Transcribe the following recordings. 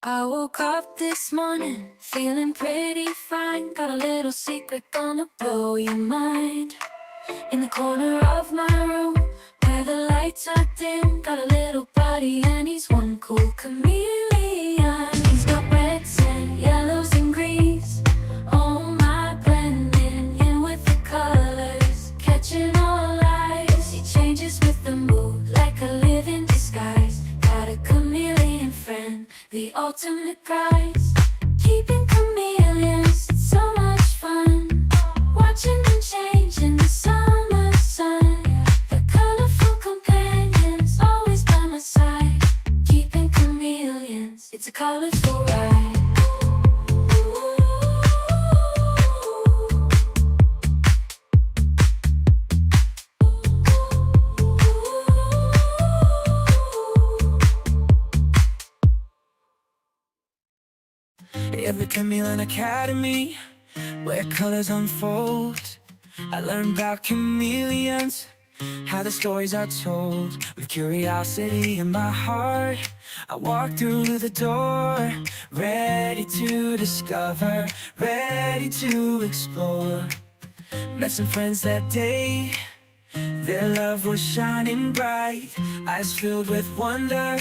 I woke up this morning feeling pretty fine. Got a little secret gonna blow your mind. In the corner of my room, where the lights are dim, got a little buddy and he's one cool chameleon. He's got reds and yellows and greens. Oh my, blending in with the colors, catching all eyes. He changes with the mood like a living disguise. Got a chameleon friend, the ultimate prize. Keeping chameleons, it's so much fun. Watching them change in the summer sun. The colorful companions always by my side. Keeping chameleons, it's a colorful ride. At the Chameleon Academy, where colors unfold, I learned about chameleons, how the stories are told. With curiosity in my heart, I walked through the door, ready to discover, ready to explore. Met some friends that day, their love was shining bright, eyes filled with wonder,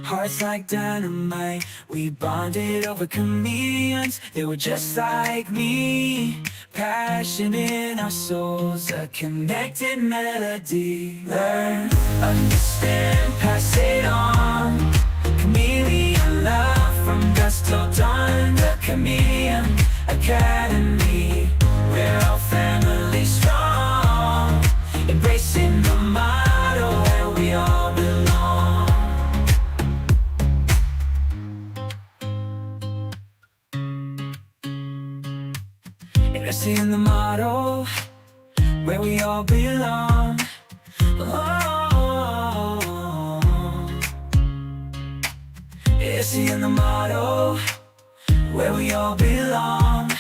hearts like dynamite. We bonded over chameleons, they were just like me. Passion in our souls, a connected melody. Learn, understand, pass it on. Chameleon love from dusk till dawn. The Chameleon Academy, we're all family strong. Embracing the motto where we all belong. Investing in the motto where we all belong. Oh, investing in the motto where we all belong.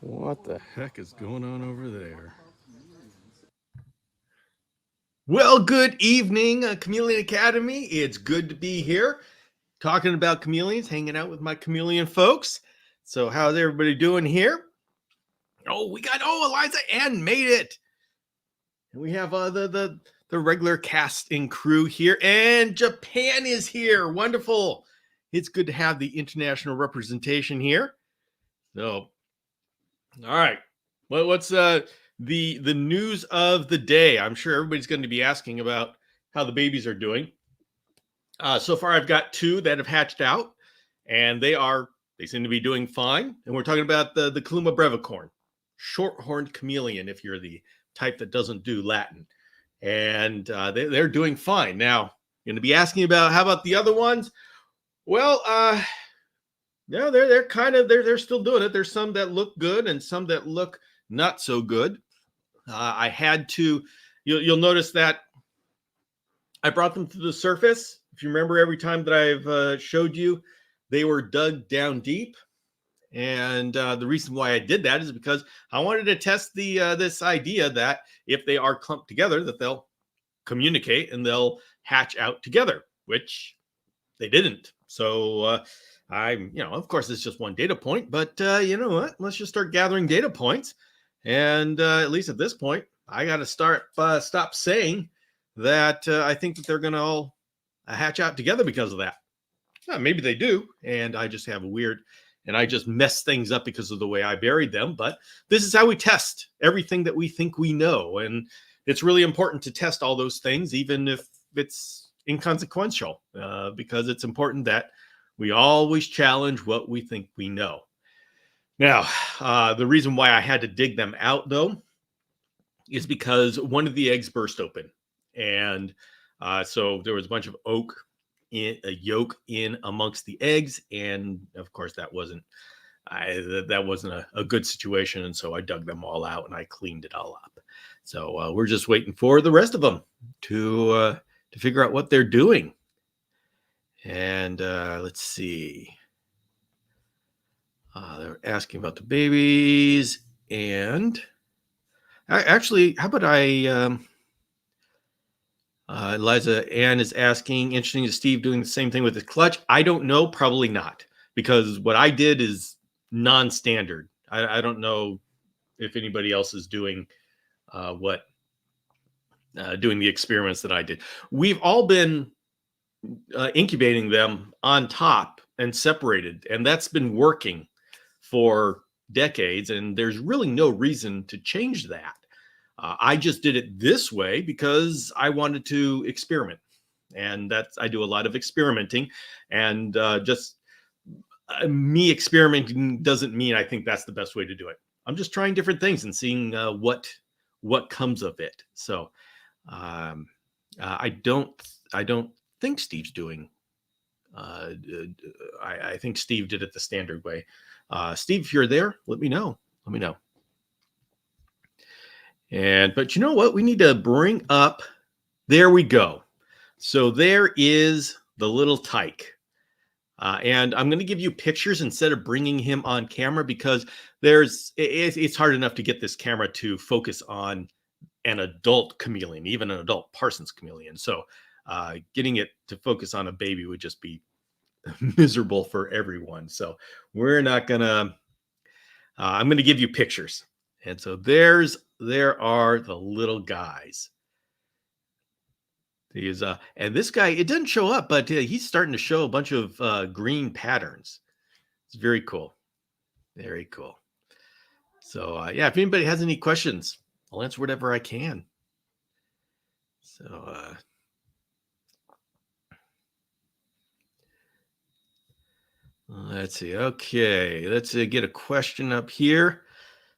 What the heck is going on over there? Well, good evening, Chameleon Academy. It's good to be here talking about chameleons, hanging out with my chameleon folks. So, how's everybody doing here? Oh, we got Eliza Ann made it. And we have the regular cast and crew here, and Japan is here. Wonderful. It's good to have the international representation here. So, all right. Well, what's the news of the day? I'm sure everybody's going to be asking about how the babies are doing. So far, I've got two that have hatched out, and they seem to be doing fine. And we're talking about the Kaluma brevicorn, short-horned chameleon, if you're the type that doesn't do Latin. And they're doing fine. Now, you're going to be asking about how about the other ones? Well, yeah, they're still doing it. There's some that look good and some that look not so good. I had to. You'll notice that I brought them to the surface. If you remember, every time that I've showed you, they were dug down deep. And the reason why I did that is because I wanted to test this idea that if they are clumped together, that they'll communicate and they'll hatch out together, which they didn't. So of course, it's just one data point, but you know what? Let's just start gathering data points. And at least at this point, I got to stop saying that I think that they're going to all hatch out together because of that. Maybe they do, and I just have and I just mess things up because of the way I buried them. But this is how we test everything that we think we know. And it's really important to test all those things, even if it's inconsequential, because it's important that we always challenge what we think we know. Now, the reason why I had to dig them out, though, is because one of the eggs burst open, and so there was a bunch of yolk in amongst the eggs, and of course that wasn't a good situation, and so I dug them all out and I cleaned it all up. So we're just waiting for the rest of them to figure out what they're doing. And let's see. They're asking about the babies, and actually, how about Eliza Ann is asking, interesting, is Steve doing the same thing with his clutch? I don't know, probably not, because what I did is non-standard. I don't know if anybody else is doing doing the experiments that I did. We've all been incubating them on top and separated, and that's been working for decades, and there's really no reason to change that. I just did it this way because I wanted to experiment, and I do a lot of experimenting, and just me experimenting doesn't mean I think that's the best way to do it. I'm just trying different things and seeing what comes of it. So I don't think Steve's doing. I think Steve did it the standard way. Steve, if you're there, let me know. Let me know. But you know what? We need to bring up. There we go. So there is the little tyke. And I'm going to give you pictures instead of bringing him on camera, because it's hard enough to get this camera to focus on an adult chameleon, even an adult Parsons chameleon. So getting it to focus on a baby would just be miserable for everyone. So we're not going to, I'm going to give you pictures. And so there are the little guys. And this guy, it doesn't show up, but he's starting to show a bunch of green patterns. It's very cool. Very cool. So yeah, if anybody has any questions, I'll answer whatever I can. So let's see. Okay, let's get a question up here.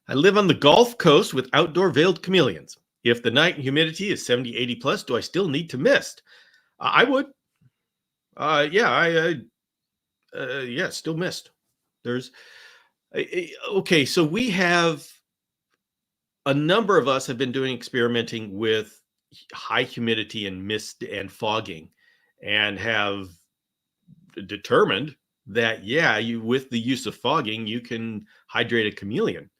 I live on the Gulf Coast with outdoor veiled chameleons. If the night humidity is 70, 80 plus, do I still need to mist? I would. Yeah, yeah, still mist. There's okay. So we have a number of us have been doing experimenting with high humidity and mist and fogging, and have determined that with the use of fogging, you can hydrate a chameleon.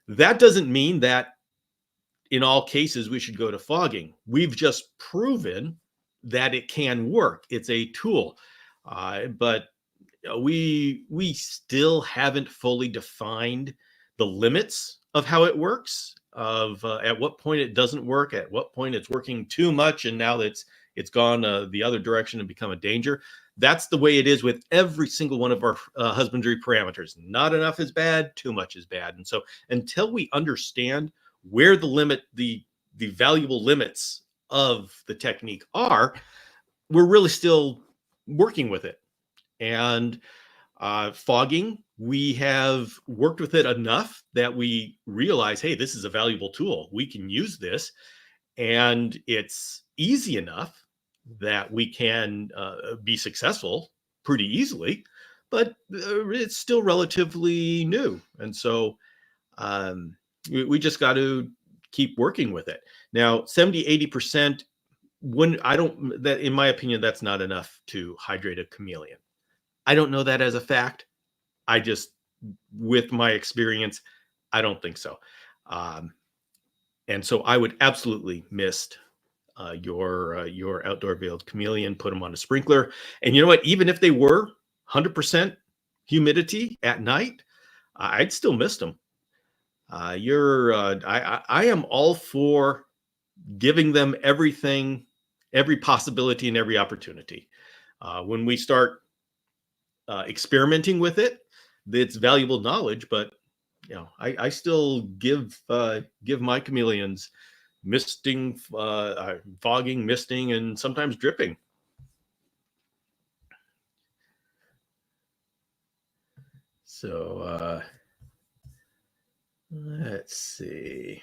That doesn't mean that in all cases we should go to fogging. We've just proven that it can work. It's a tool, but we still haven't fully defined the limits of how it works, of at what point it doesn't work, at what point it's working too much, and now it's gone the other direction and become a danger. That's the way it is with every single one of our husbandry parameters. Not enough is bad, too much is bad. And so until we understand where the valuable limits of the technique are, we're really still working with it. And fogging, we have worked with it enough that we realize, hey, this is a valuable tool. We can use this, and it's easy enough that we can be successful pretty easily, but it's still relatively new. And so we just got to keep working with it. Now, 70, 80%, in my opinion, that's not enough to hydrate a chameleon. I don't know that as a fact. I just, with my experience, I don't think so. And so I would absolutely mist your outdoor veiled chameleon, put them on a sprinkler. And you know what? Even if they were 100% humidity at night, I'd still mist them. I am all for giving them everything, every possibility and every opportunity. When we start experimenting with it, it's valuable knowledge, but I still give my chameleons misting, fogging, misting, and sometimes dripping. So let's see.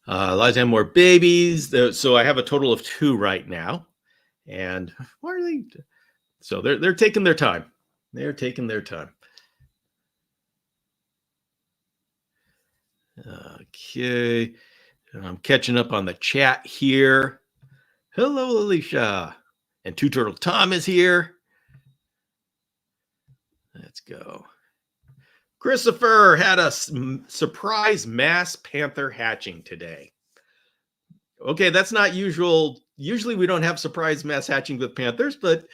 Liza had more babies. So I have a total of 2 right now. And why are they? So they're taking their time. They're taking their time. Okay. I'm catching up on the chat here. Hello, Alicia. And Two Turtle Tom is here. Let's go. Christopher had a surprise mass panther hatching today. Okay, that's not usual. Usually we don't have surprise mass hatching with panthers, but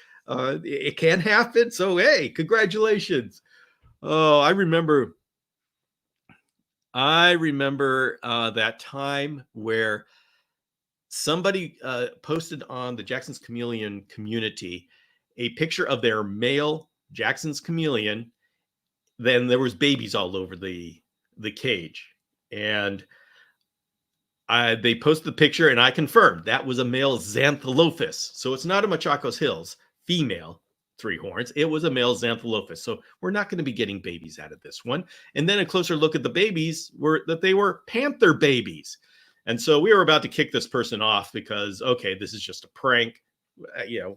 it can happen. So, hey, congratulations. Oh, I remember that time where somebody posted on the Jackson's Chameleon community a picture of their male Jackson's Chameleon. Then there was babies all over the cage, and they posted the picture, and I confirmed that was a male Xantholophus. So it's not a Machacos Hills female 3 horns. It was a male Xantholophus. So we're not going to be getting babies out of this one. And then a closer look at the babies were that they were panther babies. And so we were about to kick this person off because, okay, this is just a prank.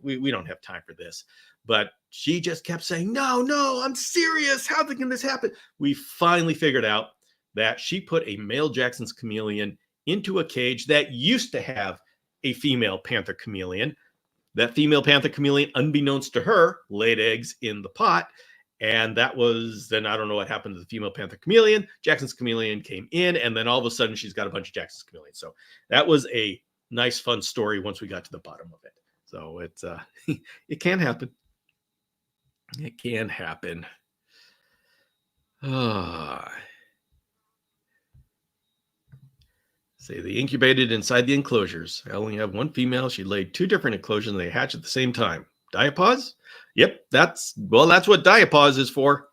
We don't have time for this. But she just kept saying, no, I'm serious. How can this happen? We finally figured out that she put a male Jackson's Chameleon into a cage that used to have a female panther chameleon. That female panther chameleon, unbeknownst to her, laid eggs in the pot. And that was, then I don't know what happened to the female panther chameleon. Jackson's chameleon came in, and then all of a sudden she's got a bunch of Jackson's chameleons. So that was a nice, fun story once we got to the bottom of it. So it's it can happen. It can happen. Say they incubated inside the enclosures. I only have one female. She laid 2 different enclosures and they hatch at the same time. Diapause? Yep, that's what diapause is for.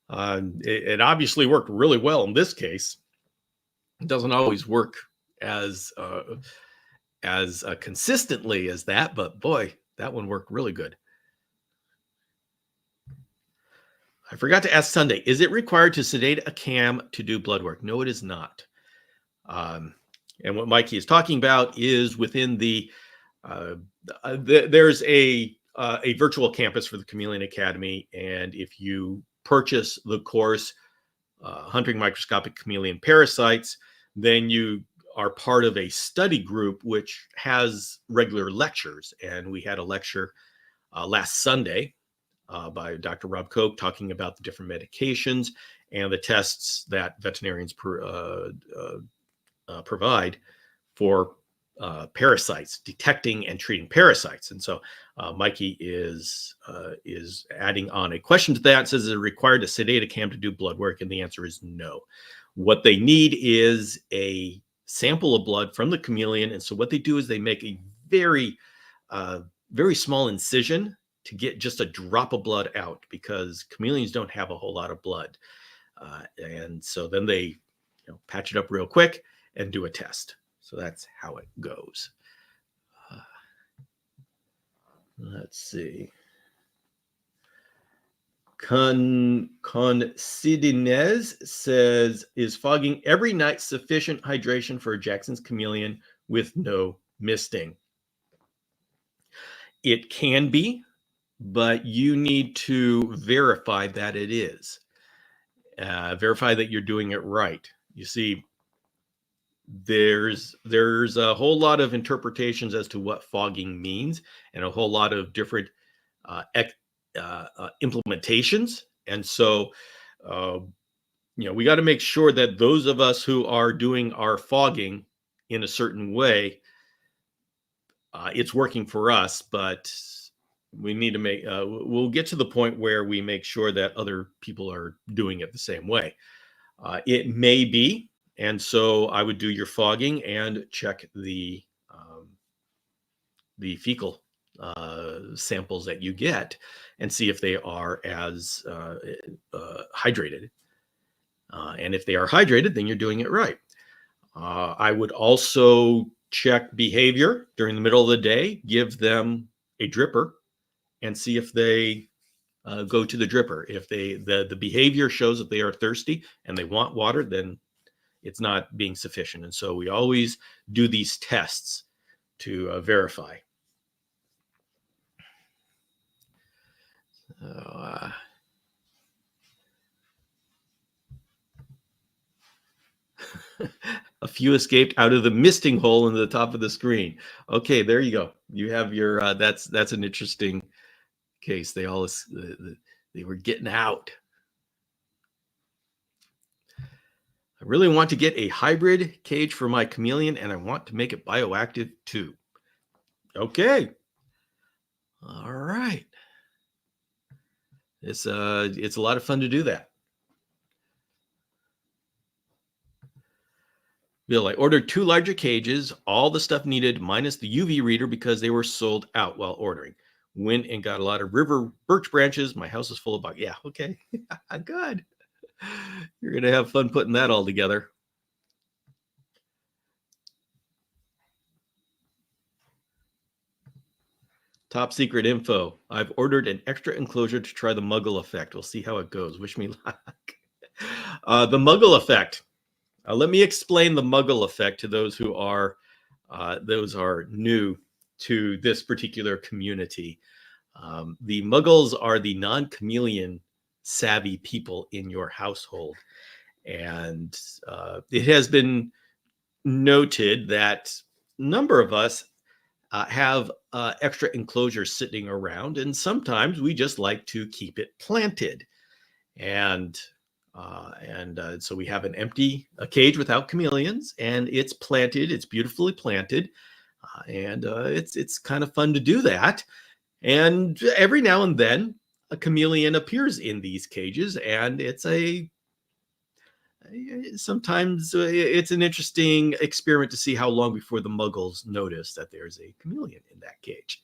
It obviously worked really well in this case. It doesn't always work as consistently as that, but boy, that one worked really good. I forgot to ask Sunday, is it required to sedate a cam to do blood work? No, it is not. And what Mikey is talking about is within there's a virtual campus for the Chameleon Academy. And if you purchase the course, Hunting Microscopic Chameleon Parasites, then you are part of a study group which has regular lectures. And we had a lecture last Sunday by Dr. Rob Koch talking about the different medications and the tests that veterinarians provide for parasites, detecting and treating parasites. And so Mikey is adding on a question to that. It says, is it required to sedate a cam to do blood work? And the answer is no. What they need is a sample of blood from the chameleon. And so what they do is they make a very, very small incision to get just a drop of blood out, because chameleons don't have a whole lot of blood. And so then they patch it up real quick and do a test. So that's how it goes. Let's see. Considinez says, is fogging every night sufficient hydration for a Jackson's Chameleon with no misting? It can be, but you need to verify that it is. Verify that you're doing it right. You see, there's a whole lot of interpretations as to what fogging means, and a whole lot of different implementations. And so, we got to make sure that those of us who are doing our fogging in a certain way, it's working for us, but we need to make, we'll get to the point where we make sure that other people are doing it the same way. It may be. And so I would do your fogging and check the fecal samples that you get and see if they are as hydrated. And if they are hydrated, then you're doing it right. I would also check behavior during the middle of the day, give them a dripper and see if they go to the dripper. If the behavior shows that they are thirsty and they want water, then it's not being sufficient. And so we always do these tests to verify. A few escaped out of the misting hole in the top of the screen. Okay, there you go. You have your that's an interesting case. They all they were getting out. I really want to get a hybrid cage for my chameleon, and I want to make it bioactive too. Okay. All right. It's a lot of fun to do that. Bill, I ordered 2 larger cages, all the stuff needed minus the UV reader because they were sold out while ordering. Went and got a lot of river birch branches. My house is full of bugs. Yeah, okay. Good. You're going to have fun putting that all together. Top secret info. I've ordered an extra enclosure to try the muggle effect. We'll see how it goes. Wish me luck. The muggle effect. Let me explain the muggle effect to those who are new to this particular community. The muggles are the non-chameleon savvy people in your household. And it has been noted that a number of us have extra enclosures sitting around, and sometimes we just like to keep it planted. And so we have an empty cage without chameleons, and it's planted. It's beautifully planted, and it's kind of fun to do that. And every now and then, a chameleon appears in these cages, and sometimes it's an interesting experiment to see how long before the muggles notice that there's a chameleon in that cage.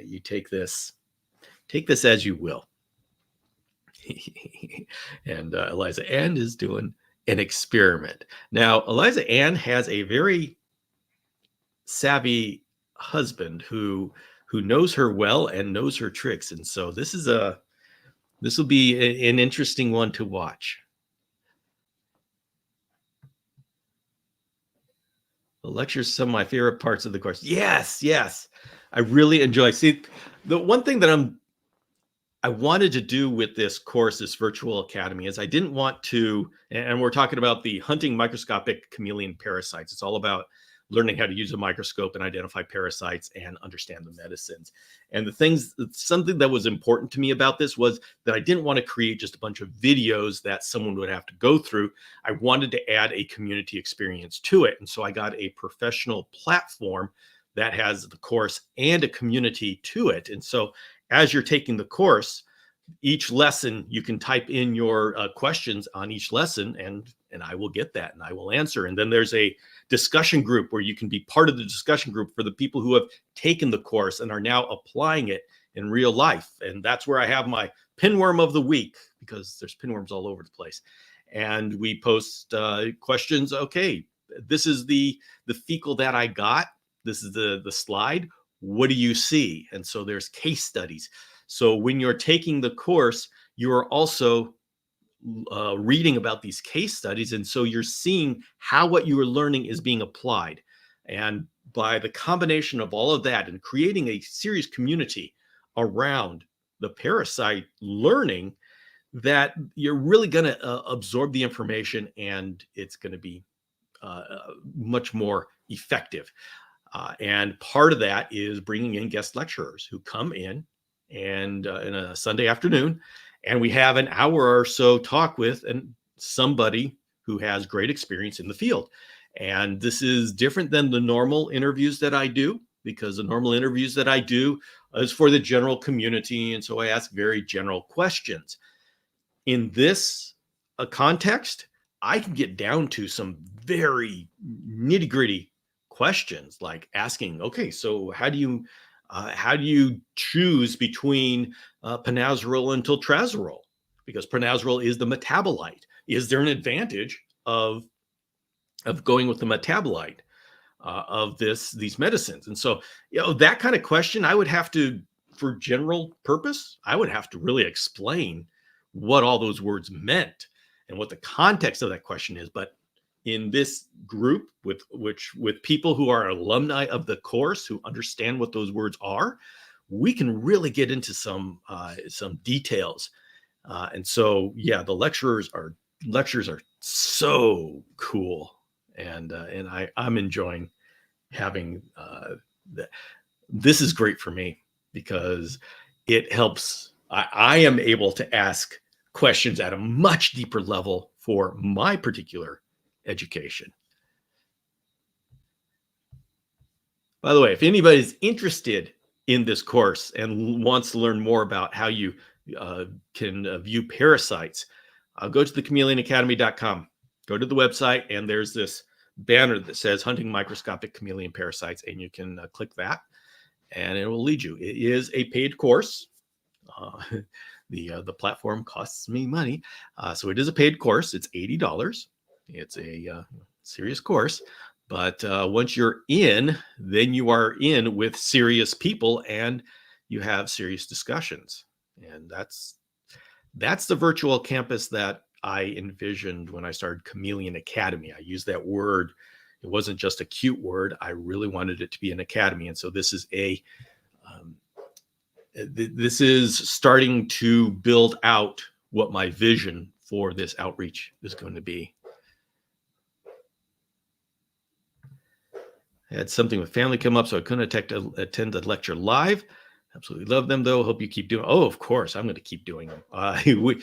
You take this as you will. And Eliza Ann is doing an experiment. Now, Eliza Ann has a very savvy husband who knows her well and knows her tricks. And so this will be an interesting one to watch. The lectures, some of my favorite parts of the course. Yes. I really enjoy. See, the one thing that I wanted to do with this course, this virtual academy, is I didn't want to, and we're talking about the hunting microscopic chameleon parasites. It's all about learning how to use a microscope and identify parasites and understand the medicines. And something that was important to me about this was that I didn't want to create just a bunch of videos that someone would have to go through. I wanted to add a community experience to it. And so I got a professional platform that has the course and a community to it. And so as you're taking the course, each lesson, you can type in your questions on each lesson, and I will get that and I will answer. And then there's a discussion group where you can be part of the discussion group for the people who have taken the course and are now applying it in real life. And that's where I have my pinworm of the week, because there's pinworms all over the place. And we post questions. Okay, this is the fecal that I got. This is the slide. What do you see? And so there's case studies. So when you're taking the course, you are also reading about these case studies. And so you're seeing how what you are learning is being applied. And by the combination of all of that and creating a serious community around the parasite learning, that you're really going to absorb the information, and it's going to be much more effective. And part of that is bringing in guest lecturers who come in and in a Sunday afternoon, and we have an hour or so talk with somebody who has great experience in the field. And this is different than the normal interviews that I do, because the normal interviews that I do is for the general community. And so I ask very general questions. In this context, I can get down to some very nitty-gritty questions, like asking, okay, so how do you choose between panazeral and toltrazerol? Because panazeral is the metabolite. Is there an advantage of going with the metabolite of these medicines? And so, that kind of question, I would have to, for general purpose, I would have to really explain what all those words meant and what the context of that question is. But in this group with people who are alumni of the course who understand what those words are, we can really get into some details. And so, yeah, the lectures are so cool, and I'm enjoying having this is great for me because it helps. I am able to ask questions at a much deeper level for my particular education. By the way, if anybody's interested in this course and wants to learn more about how you can view parasites, go to the chameleonacademy.com. Go to the website, and there's this banner that says Hunting Microscopic Chameleon Parasites, and you can click that, and it will lead you. It is a paid course. The platform costs me money, so it is a paid course. It's $80. It's a serious course, but once you're in, then you are in with serious people, and you have serious discussions. And that's the virtual campus that I envisioned when I started Chameleon Academy. I used that word. It wasn't just a cute word. I really wanted it to be an academy, and so this is this is starting to build out what my vision for this outreach is going to be. I had something with family come up, so I couldn't attend the lecture live. Absolutely love them, though. Hope you keep doing. Oh, of course, I'm going to keep doing them. We're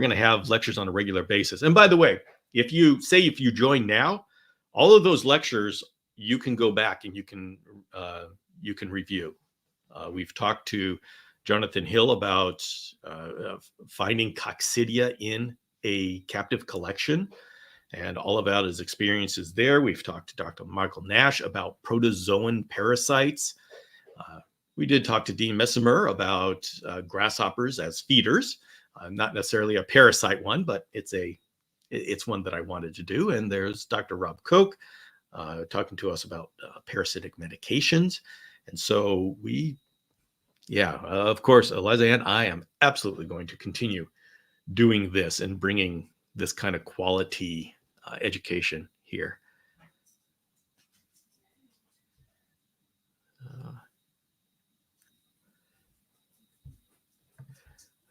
going to have lectures on a regular basis. And by the way, if you join now, all of those lectures you can go back and you can review. We've talked to Jonathan Hill about finding coccidia in a captive collection, and all about his experiences there. We've talked to Dr. Michael Nash about protozoan parasites. We did talk to Dean Messimer about grasshoppers as feeders. Not necessarily a parasite one, but it's one that I wanted to do. And there's Dr. Rob Koch talking to us about parasitic medications. And so of course, Eliza Ann, I am absolutely going to continue doing this and bringing this kind of quality education here.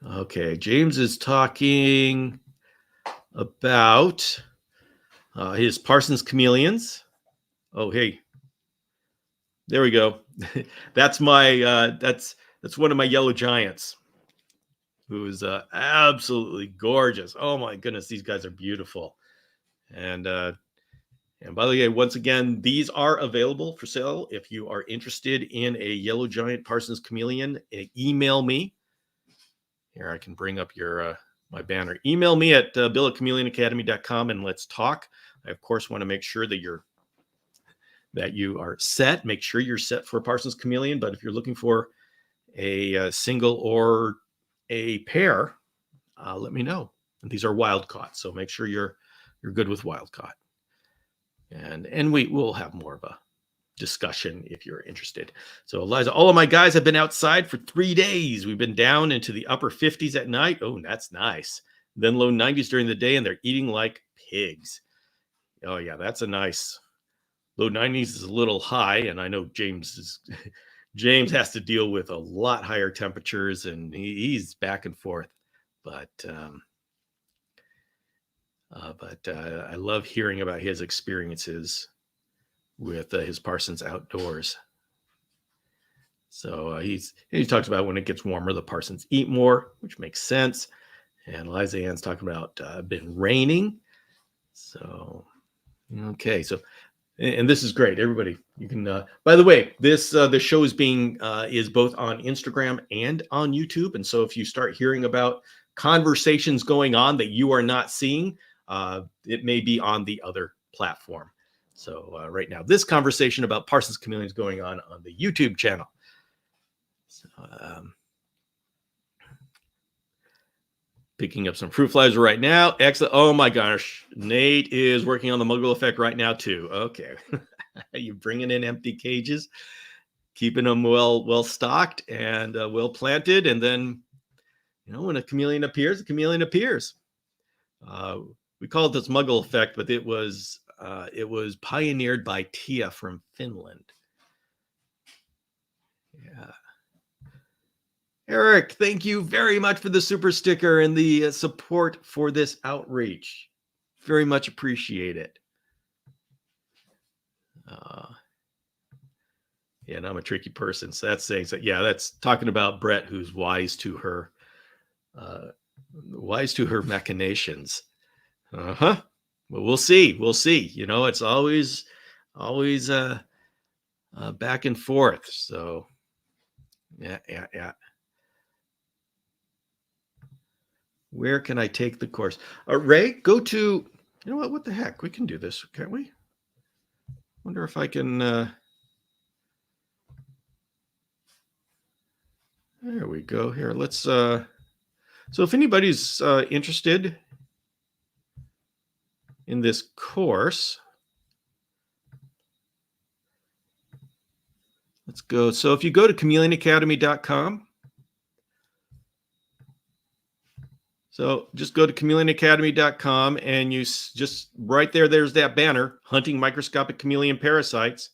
Okay, James is talking about his Parsons chameleons. Oh, hey, there we go. That's my that's one of my yellow giants, who is absolutely gorgeous. Oh my goodness, these guys are beautiful. And by the way, once again, these are available for sale. If you are interested in a yellow giant Parsons chameleon, email me. Here, I can bring up your my banner. Email me at bill@chameleonacademy.com and let's talk. I, of course, want to make sure that you are set. Make sure you're set for Parsons chameleon. But if you're looking for a single or a pair, let me know. And these are wild caught, so make sure you're good with wild caught. And we will have more of a discussion if you're interested. So Eliza, all of my guys have been outside for 3 days. We've been down into the upper 50s at night. Oh, that's nice. Then low 90s during the day, and they're eating like pigs. Oh yeah, that's a nice. Low 90s is a little high, and I know James has to deal with a lot higher temperatures, and he's back and forth. But I love hearing about his experiences with his Parsons outdoors. So he talks about when it gets warmer, the Parsons eat more, which makes sense. And Eliza Ann's talking about been raining. So, okay. So, and this is great. Everybody, you can, by the way, this show is is both on Instagram and on YouTube. And so if you start hearing about conversations going on that you are not seeing, it may be on the other platform. So right now, this conversation about Parsons chameleons going on the YouTube channel. So, picking up some fruit flies right now. Excellent. Oh my gosh. Nate is working on the Muggle effect right now too. Okay. You're bringing in empty cages, keeping them well stocked and well planted. And then, when a chameleon appears, the chameleon appears. we call it the smuggle effect, but it was pioneered by Tia from Finland. Yeah. Eric, thank you very much for the super sticker and the support for this outreach. Very much appreciate it. Yeah, and I'm a tricky person. So that's saying, so yeah, that's talking about Brett, who's wise to her machinations. Uh-huh. Well, we'll see. We'll see. You know, it's always back and forth. So yeah. Where can I take the course? Ray, go to, you know what the heck? We can do this, can't we? Wonder if I can, there we go. Here, let's, so if anybody's interested in this course, let's go. So if you go to chameleonacademy.com, so just go to chameleonacademy.com and you just right there's that banner, Hunting Microscopic Chameleon Parasites.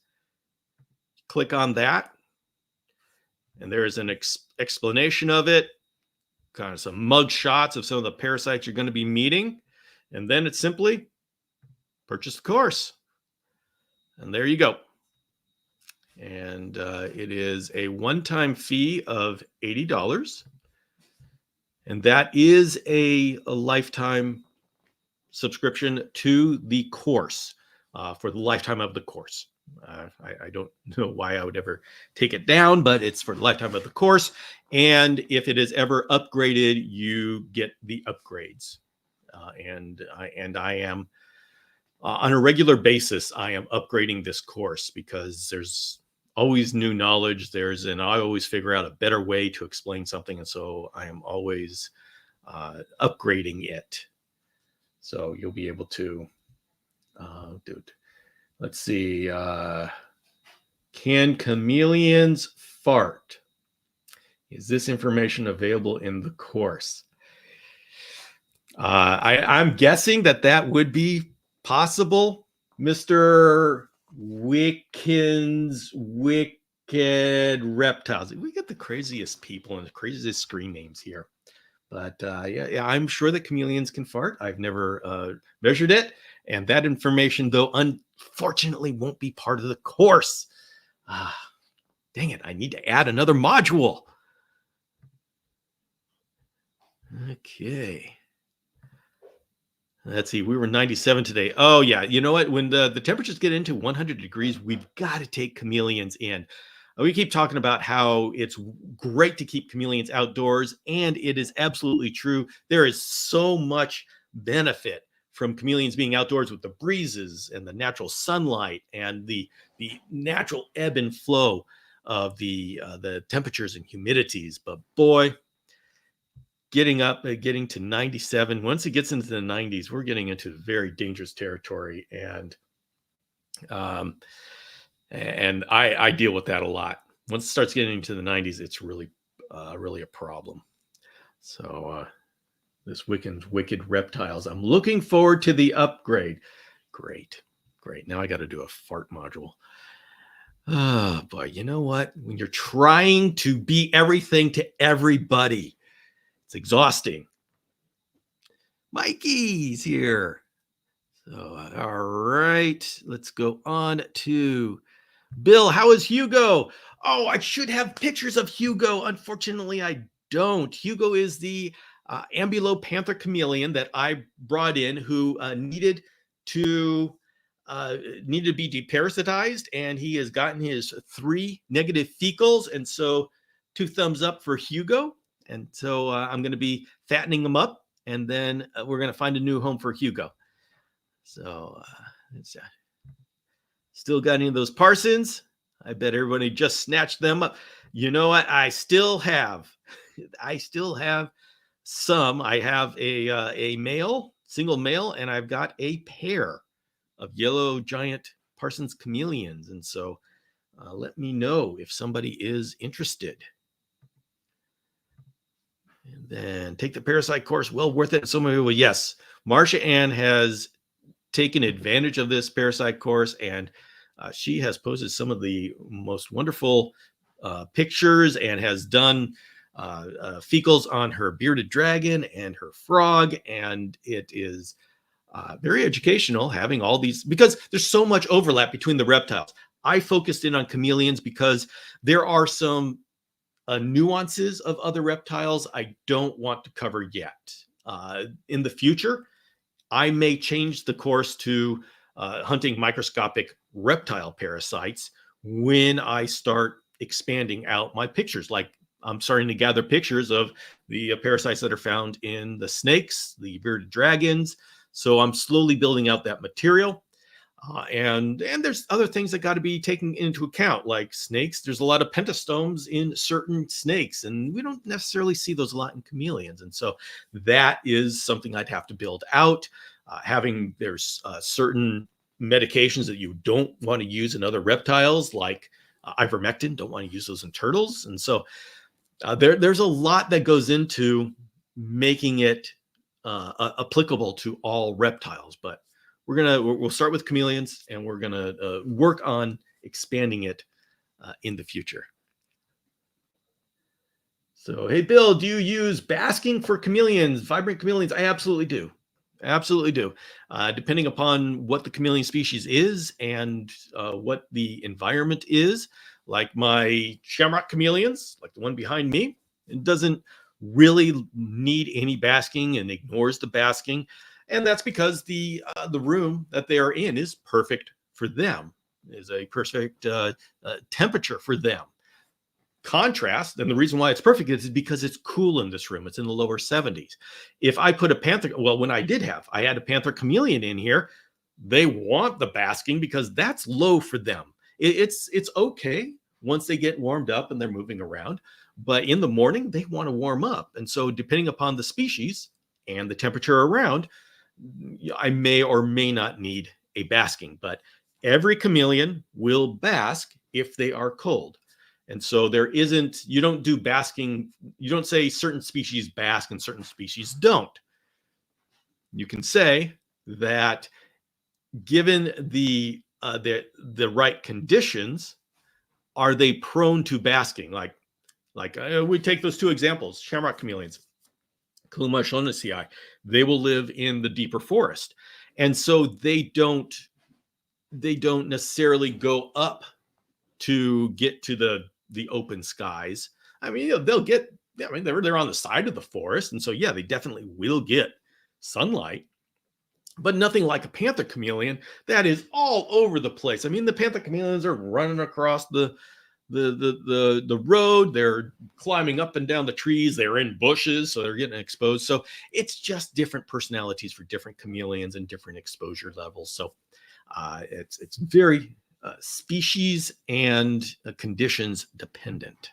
Click on that. And there is an explanation of it, kind of some mug shots of some of the parasites you're going to be meeting. And then it's simply purchase the course. And there you go. And it is a one-time fee of $80. And that is a lifetime subscription to the course for the lifetime of the course. I don't know why I would ever take it down, but it's for the lifetime of the course. And if it is ever upgraded, you get the upgrades. And I am on a regular basis, I am upgrading this course because there's always new knowledge. And I always figure out a better way to explain something. And so I am always upgrading it. So you'll be able to do it. Let's see. Can chameleons fart? Is this information available in the course? I'm guessing that would be possible. Mr. Wickens, Wicked Reptiles. We get the craziest people and the craziest screen names here. But yeah, I'm sure that chameleons can fart. I've never measured it. And that information, though, unfortunately won't be part of the course. Dang it, I need to add another module. Okay. Let's see, we were 97 today. Oh, yeah, you know what? When the temperatures get into 100 degrees, we've got to take chameleons in. We keep talking about how it's great to keep chameleons outdoors, and it is absolutely true. There is so much benefit from chameleons being outdoors with the breezes and the natural sunlight and the natural ebb and flow of the temperatures and humidities. But boy, getting to 97, once it gets into the 90s, we're getting into very dangerous territory. And I deal with that a lot. Once it starts getting into the 90s, it's really a problem. So this wicked reptiles. I'm looking forward to the upgrade. Great. Now I got to do a fart module. Oh boy, you know what? When you're trying to be everything to everybody, it's exhausting. Mikey's here. So all right, let's go on to Bill. How is Hugo? Oh, I should have pictures of Hugo. Unfortunately, I don't. Hugo is the ambulopanther chameleon that I brought in, who needed to be deparasitized, and he has gotten his 3 negative fecals, and so 2 thumbs up for Hugo. And so I'm going to be fattening him up, and then we're going to find a new home for Hugo. So it's still got any of those Parsons? I bet everybody just snatched them up. You know what? I still have some. I have a male, single male, and I've got a pair of yellow giant Parsons chameleons. And so let me know if somebody is interested. And then take the parasite course. Well worth it. So many people, yes. Marsha Ann has taken advantage of this parasite course, and she has posted some of the most wonderful pictures and has done fecals on her bearded dragon and her frog, and it is very educational having all these, because there's so much overlap between the reptiles. I focused in on chameleons because there are some nuances of other reptiles I don't want to cover yet. In the future, I may change the course to hunting microscopic reptile parasites when I start expanding out my pictures. Like, I'm starting to gather pictures of the parasites that are found in the snakes, the bearded dragons. So I'm slowly building out that material. And there's other things that got to be taken into account, like snakes. There's a lot of pentastomes in certain snakes, and we don't necessarily see those a lot in chameleons. And so that is something I'd have to build out. There's certain medications that you don't want to use in other reptiles, like ivermectin. Don't want to use those in turtles. And so there's a lot that goes into making it applicable to all reptiles. But we'll start with chameleons, and we're gonna work on expanding it in the future. So, hey, Bill, do you use basking for chameleons, vibrant chameleons? I absolutely do. Absolutely do. Depending upon what the chameleon species is and what the environment is, like my shamrock chameleons, like the one behind me, it doesn't really need any basking and ignores the basking. And that's because the room that they are in is perfect for them, is a perfect temperature for them. Contrast, and the reason why it's perfect is because it's cool in this room. It's in the lower 70s. If I put a panther, well, when I had a panther chameleon in here, they want the basking because that's low for them. It's okay once they get warmed up and they're moving around, but in the morning they want to warm up. And so depending upon the species and the temperature around, I may or may not need a basking, but every chameleon will bask if they are cold. And so you don't do basking. You don't say certain species bask and certain species don't. You can say that given the right conditions, are they prone to basking? Like we take those two examples, shamrock chameleons, Kaluma shonasii, they will live in the deeper forest. And so they don't necessarily go up to get to the open skies. I mean, they're on the side of the forest, and so yeah, they definitely will get sunlight, but nothing like a panther chameleon that is all over the place. I mean, the panther chameleons are running across the road, they're climbing up and down the trees, they're in bushes, so they're getting exposed. So it's just different personalities for different chameleons and different exposure levels. So it's very species and conditions dependent.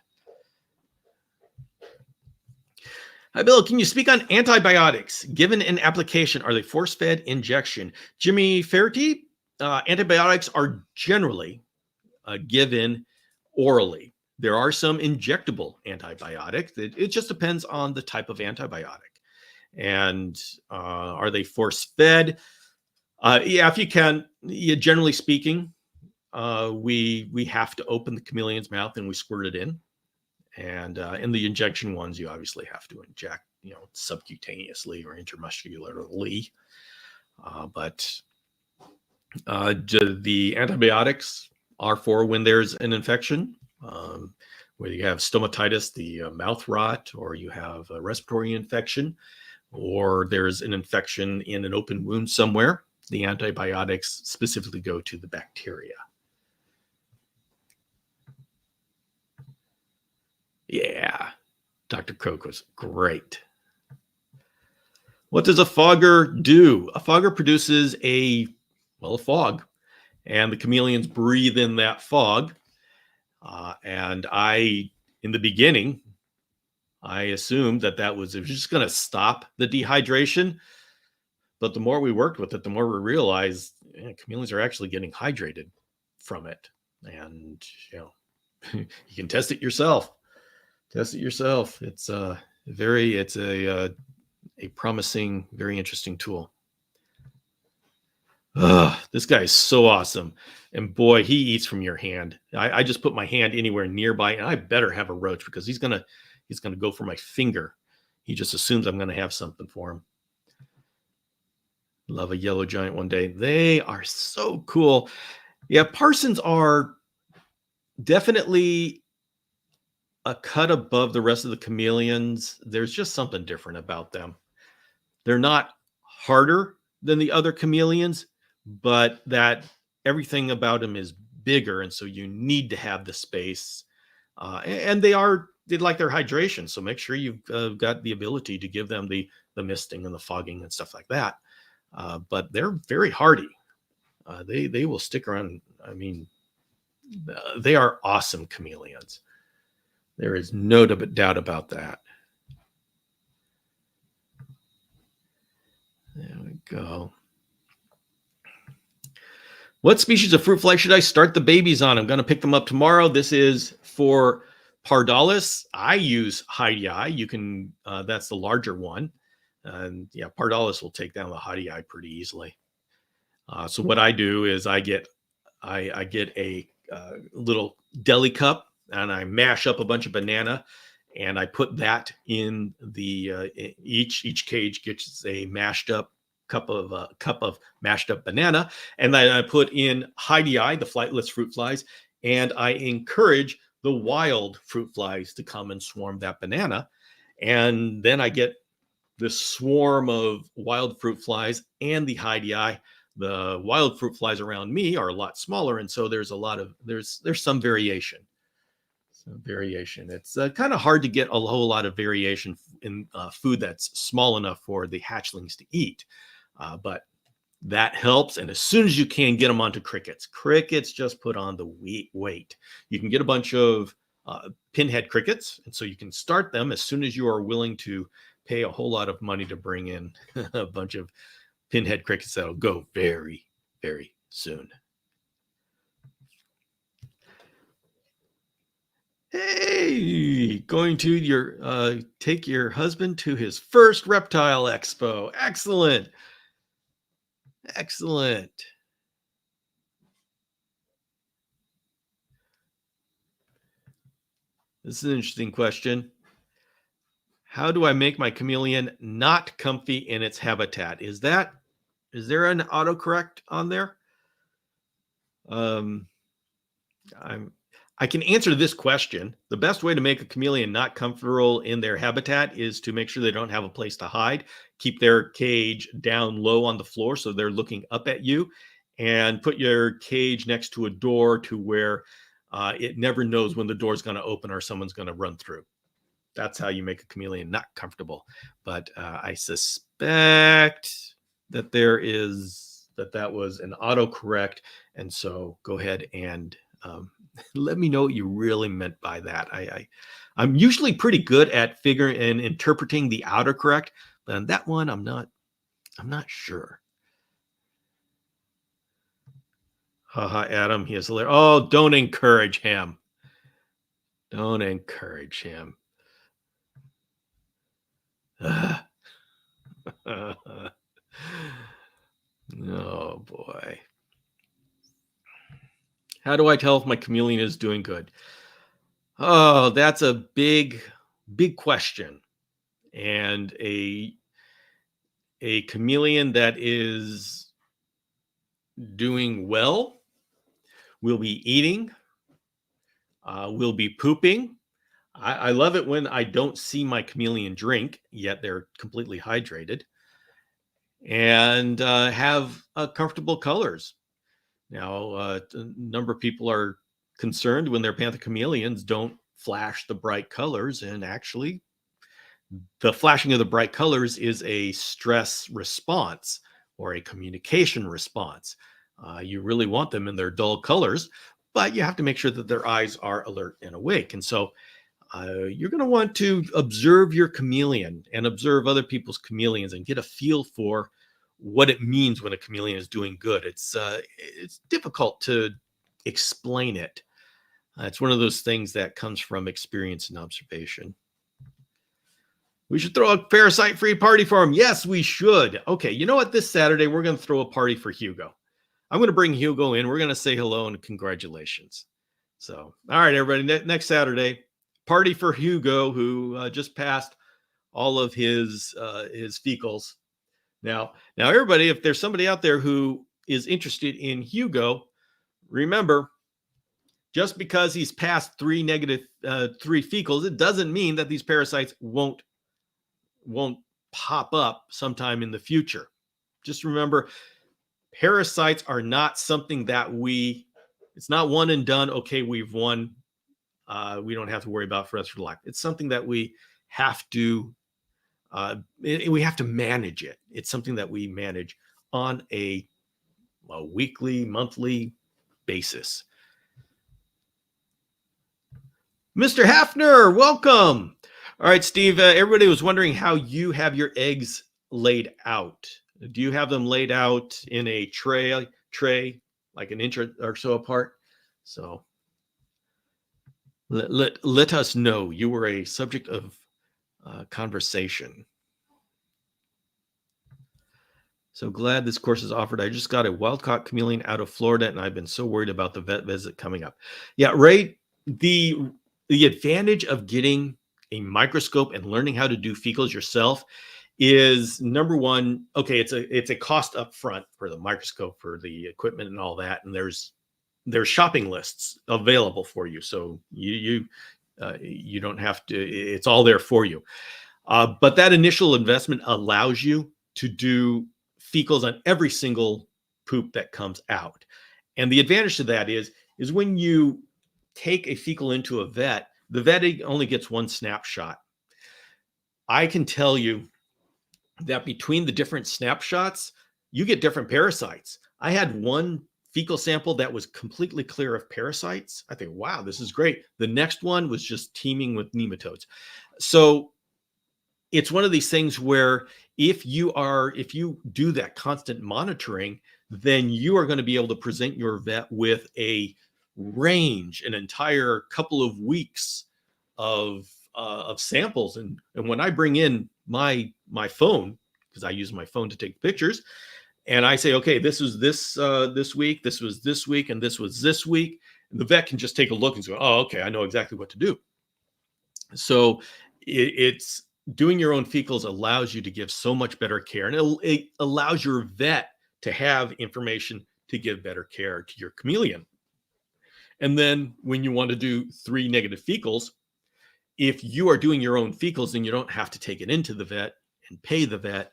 Hi, Bill. Can you speak on antibiotics? Given an application, are they force-fed injection? Jimmy Faherty, antibiotics are generally given orally. There are some injectable antibiotics. It just depends on the type of antibiotic. And are they force-fed? Yeah, if you can. Yeah, generally speaking, we have to open the chameleon's mouth and we squirt it in. And in the injection ones, you obviously have to inject, subcutaneously or intramuscularly. But the antibiotics are for when there's an infection, whether you have stomatitis, the mouth rot, or you have a respiratory infection, or there's an infection in an open wound somewhere. The antibiotics specifically go to the bacteria. Yeah, Dr. Koch was great. What does a fogger do? A fogger produces a fog, and the chameleons breathe in that fog. And in the beginning, I assumed that it was just going to stop the dehydration. But the more we worked with it, the more we realized chameleons are actually getting hydrated from it. And, you can test it yourself. It's a promising, very interesting tool. This guy is so awesome. And boy, he eats from your hand. I just put my hand anywhere nearby, and I better have a roach because he's gonna go for my finger. He just assumes I'm gonna have something for him. Love a yellow giant one day. They are so cool. Yeah, Parsons are definitely a cut above the rest of the chameleons. There's just something different about them. They're not harder than the other chameleons, but that everything about them is bigger, and so you need to have the space. And they like their hydration, so make sure you've got the ability to give them the misting and the fogging and stuff like that. But they're very hardy. They will stick around. I mean, they are awesome chameleons. There is no doubt about that. There we go. What species of fruit fly should I start the babies on? I'm going to pick them up tomorrow. This is for Pardalis. I use Heidi. You can, that's the larger one. And yeah, Pardalis will take down the Heidi pretty easily. So what I do is I get a little deli cup and I mash up a bunch of banana and I put that in the each cage gets a mashed up cup of mashed up banana, and then I put in Heidi, the flightless fruit flies, and I encourage the wild fruit flies to come and swarm that banana, and then I get this swarm of wild fruit flies and the Heidi. The wild fruit flies around me are a lot smaller, and so there's some variation. It's kind of hard to get a whole lot of variation in food that's small enough for the hatchlings to eat, but that helps. And as soon as you can, get them onto crickets. Crickets just put on the weight. You can get a bunch of pinhead crickets, and so you can start them as soon as you are willing to pay a whole lot of money to bring in a bunch of pinhead crickets that'll go very, very soon. Hey, going to take your husband to his first reptile expo. Excellent. Excellent. This is an interesting question. How do I make my chameleon not comfy in its habitat? Is there an autocorrect on there? I can answer this question. The best way to make a chameleon not comfortable in their habitat is to make sure they don't have a place to hide. Keep their cage down low on the floor so they're looking up at you, and put your cage next to a door to where it never knows when the door is going to open or someone's going to run through. That's how you make a chameleon not comfortable. But I suspect that that was an autocorrect. And so go ahead and let me know what you really meant by that. I'm usually pretty good at figuring and interpreting the autocorrect, but on that one, I'm not sure. Haha, Adam, he is hilarious. Oh, don't encourage him. Don't encourage him. Oh boy. How do I tell if my chameleon is doing good? Oh, that's a big question. And a chameleon that is doing well will be eating, will be pooping. I love it when I don't see my chameleon drink, yet they're completely hydrated, and have comfortable colors. Now, a number of people are concerned when their panther chameleons don't flash the bright colors, and actually, the flashing of the bright colors is a stress response or a communication response. You really want them in their dull colors, but you have to make sure that their eyes are alert and awake. And so you're going to want to observe your chameleon and observe other people's chameleons and get a feel for what it means when a chameleon is doing good. It's difficult to explain it. It's one of those things that comes from experience and observation. We should throw a parasite-free party for him. Yes, we should. Okay, you know what? This Saturday, we're going to throw a party for Hugo. I'm going to bring Hugo in. We're going to say hello and congratulations. So, all right, everybody, next Saturday, party for Hugo, who just passed all of his fecals. Now, everybody, if there's somebody out there who is interested in Hugo, remember, just because he's passed 3 fecals, it doesn't mean that these parasites won't pop up sometime in the future. Just remember, parasites are not something that it's not one and done. Okay, we've won. We don't have to worry about for the rest of the life. It's something that we have to manage it. It's something that we manage on a weekly, monthly basis. Mr. Hafner, welcome. All right, Steve, everybody was wondering how you have your eggs laid out. Do you have them laid out in a tray like an inch or so apart? So let us know. You were a subject of conversation. So glad this course is offered. I just got a wild-caught chameleon out of Florida, and I've been so worried about the vet visit coming up. Yeah, Ray, the advantage of getting a microscope and learning how to do fecals yourself is, number one, okay, it's a cost up front for the microscope, for the equipment and all that, and there's shopping lists available for you, so you don't have to. It's all there for you. But that initial investment allows you to do fecals on every single poop that comes out, and the advantage to that is when you take a fecal into a vet, the vet only gets one snapshot. I can tell you that between the different snapshots, you get different parasites. I had one fecal sample that was completely clear of parasites. I think, wow, this is great. The next one was just teeming with nematodes. So it's one of these things where if you do that constant monitoring, then you are going to be able to present your vet with a range, an entire couple of weeks of samples. And when I bring in my phone, because I use my phone to take pictures, and I say, okay, this was this week, this was this week, and this was this week, and the vet can just take a look and go, oh, okay, I know exactly what to do. So it's doing your own fecals allows you to give so much better care, and it allows your vet to have information to give better care to your chameleon. And then when you want to do 3 negative fecals, if you are doing your own fecals, then you don't have to take it into the vet and pay the vet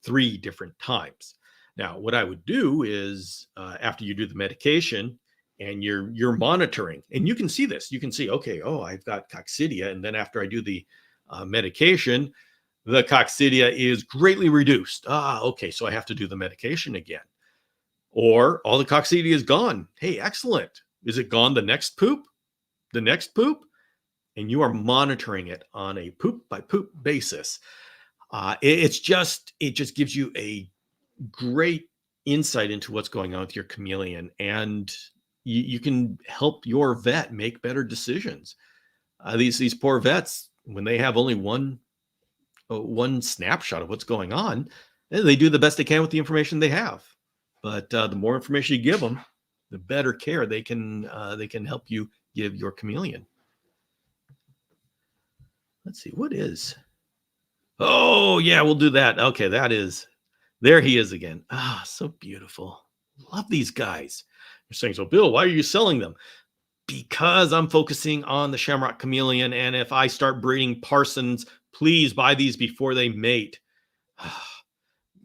3 different times. Now, what I would do is after you do the medication and you're monitoring, and you can see this, you can see, okay, oh, I've got coccidia. And then after I do the medication, the coccidia is greatly reduced. Okay, so I have to do the medication again. Or all the coccidia is gone. Hey, excellent. Is it gone the next poop? The next poop? And you are monitoring it on a poop by poop basis. It just gives you a great insight into what's going on with your chameleon, and you can help your vet make better decisions. These poor vets, when they have only one snapshot of what's going on, they do the best they can with the information they have. But the more information you give them, the better care they can help you give your chameleon. Let's see, what is? Oh, yeah, we'll do that. Okay, there he is again. So beautiful. Love these guys. You're saying, so Bill, why are you selling them? Because I'm focusing on the Shamrock Chameleon, and if I start breeding Parsons, please buy these before they mate.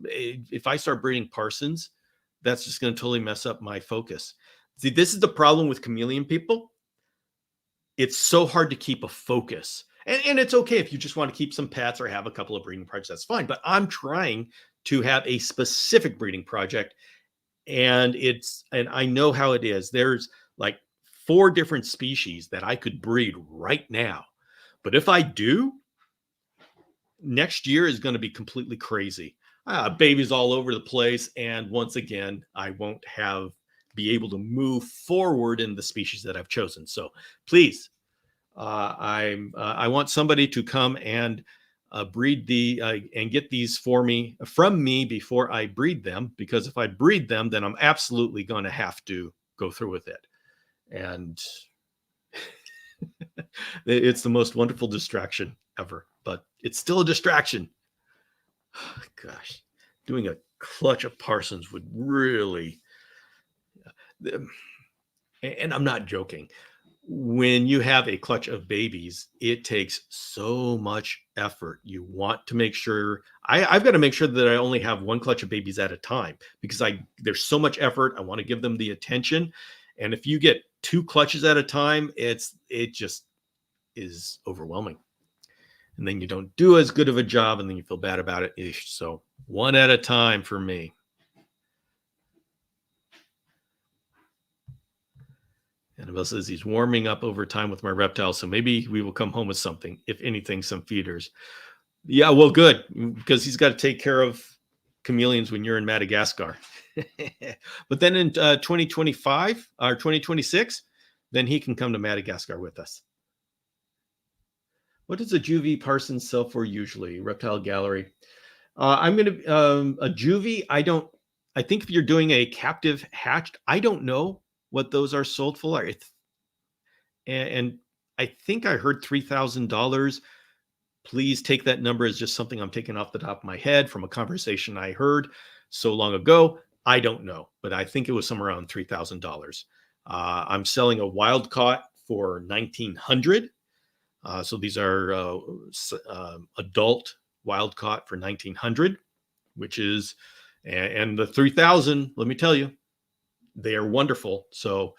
If I start breeding Parsons, that's just going to totally mess up my focus. See, this is the problem with chameleon people. It's so hard to keep a focus. And it's okay if you just want to keep some pets or have a couple of breeding projects, that's fine. But I'm trying to have a specific breeding project, and I know how it is. There's like 4 different species that I could breed right now. But if I do, next year is going to be completely crazy. Babies all over the place. And once again, I won't be able to move forward in the species that I've chosen. So please, I want somebody to come and breed and get these from me before I breed them, because if I breed them, then I'm absolutely going to have to go through with it. And it's the most wonderful distraction ever, but it's still a distraction. Gosh, doing a clutch of Parsons would really, and I'm not joking. When you have a clutch of babies, it takes so much effort. You want to make sure I've got to make sure that I only have one clutch of babies at a time, because there's so much effort. I want to give them the attention. And if you get two clutches at a time, it just is overwhelming. And then you don't do as good of a job, and then you feel bad about it. So one at a time for me. Annabelle says he's warming up over time with my reptiles, so maybe we will come home with something, if anything, some feeders. Yeah, well, good, because he's got to take care of chameleons when you're in Madagascar. But then in 2025 or 2026, then he can come to Madagascar with us. What does a juvie Parsons sell for usually? Reptile Gallery. I'm going to a juvie. I think if you're doing a captive hatched, I don't know what those are sold for. And I think I heard $3,000. Please take that number as just something I'm taking off the top of my head from a conversation I heard so long ago. I don't know, but I think it was somewhere around $3,000. I'm selling a wild caught for $1,900. So these are adult wild caught for $1,900, which is, and the 3,000. Let me tell you, they are wonderful. So,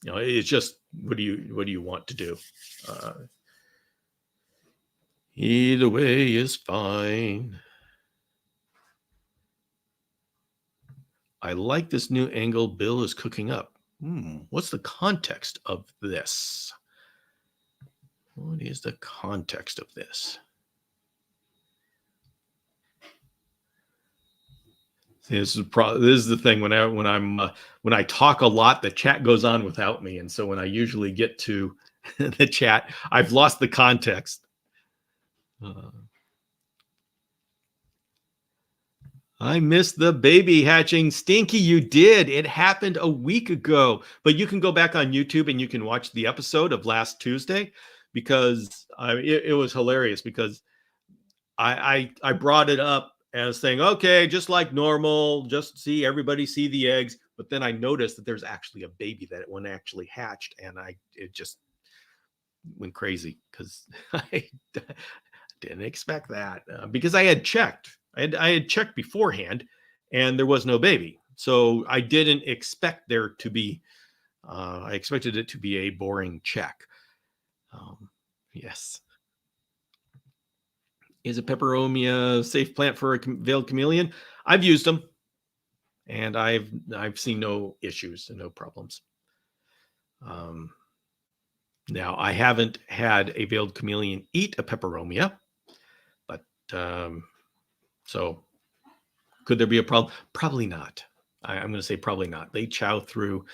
it's just, what do you want to do? Either way is fine. I like this new angle Bill is cooking up. What's the context of this? What is the context of this? See, this is the thing when I talk a lot, the chat goes on without me, and so when I usually get to the chat, I've lost the context. I missed the baby hatching. Stinky, you did. It happened a week ago, but you can go back on YouTube and you can watch the episode of last Tuesday, because it was hilarious, because I brought it up as saying, okay, just like normal, just everybody see the eggs. But then I noticed that there's actually a baby that one actually hatched, and it just went crazy, because I didn't expect that, because I had checked. I had checked beforehand, and there was no baby. So I didn't expect there to be, I expected it to be a boring check. Yes. Is a peperomia safe plant for a veiled chameleon? I've used them, and I've seen no issues and no problems. Now, I haven't had a veiled chameleon eat a peperomia, but so could there be a problem? Probably not. I'm going to say probably not. They chow through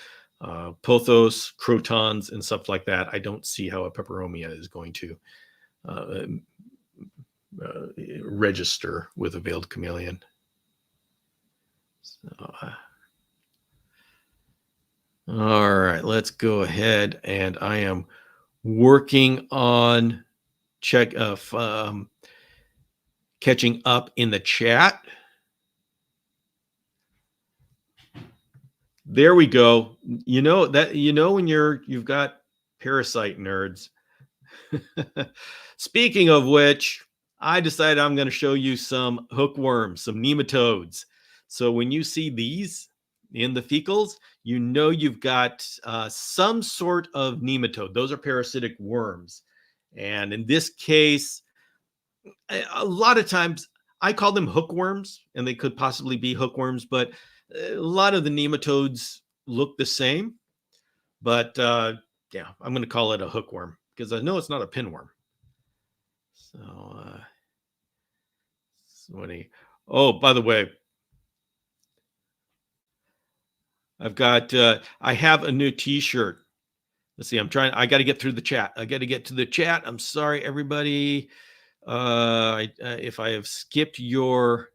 pothos, crotons, and stuff like that. I don't see how a peperomia is going to register with a veiled chameleon. So, all right, let's go ahead, and I am working on catching up in the chat. There we go. When you've got parasite nerds. Speaking of which, I decided I'm going to show you some hookworms, some nematodes. So when you see these in the fecals, you've got some sort of nematode. Those are parasitic worms. And in this case, a lot of times I call them hookworms, and they could possibly be hookworms, but a lot of the nematodes look the same. But yeah, I'm going to call it a hookworm, because I know it's not a pinworm. So, oh, by the way, I have a new t-shirt. Let's see, I got to get through the chat. I got to get to the chat. I'm sorry, everybody. If I have skipped your,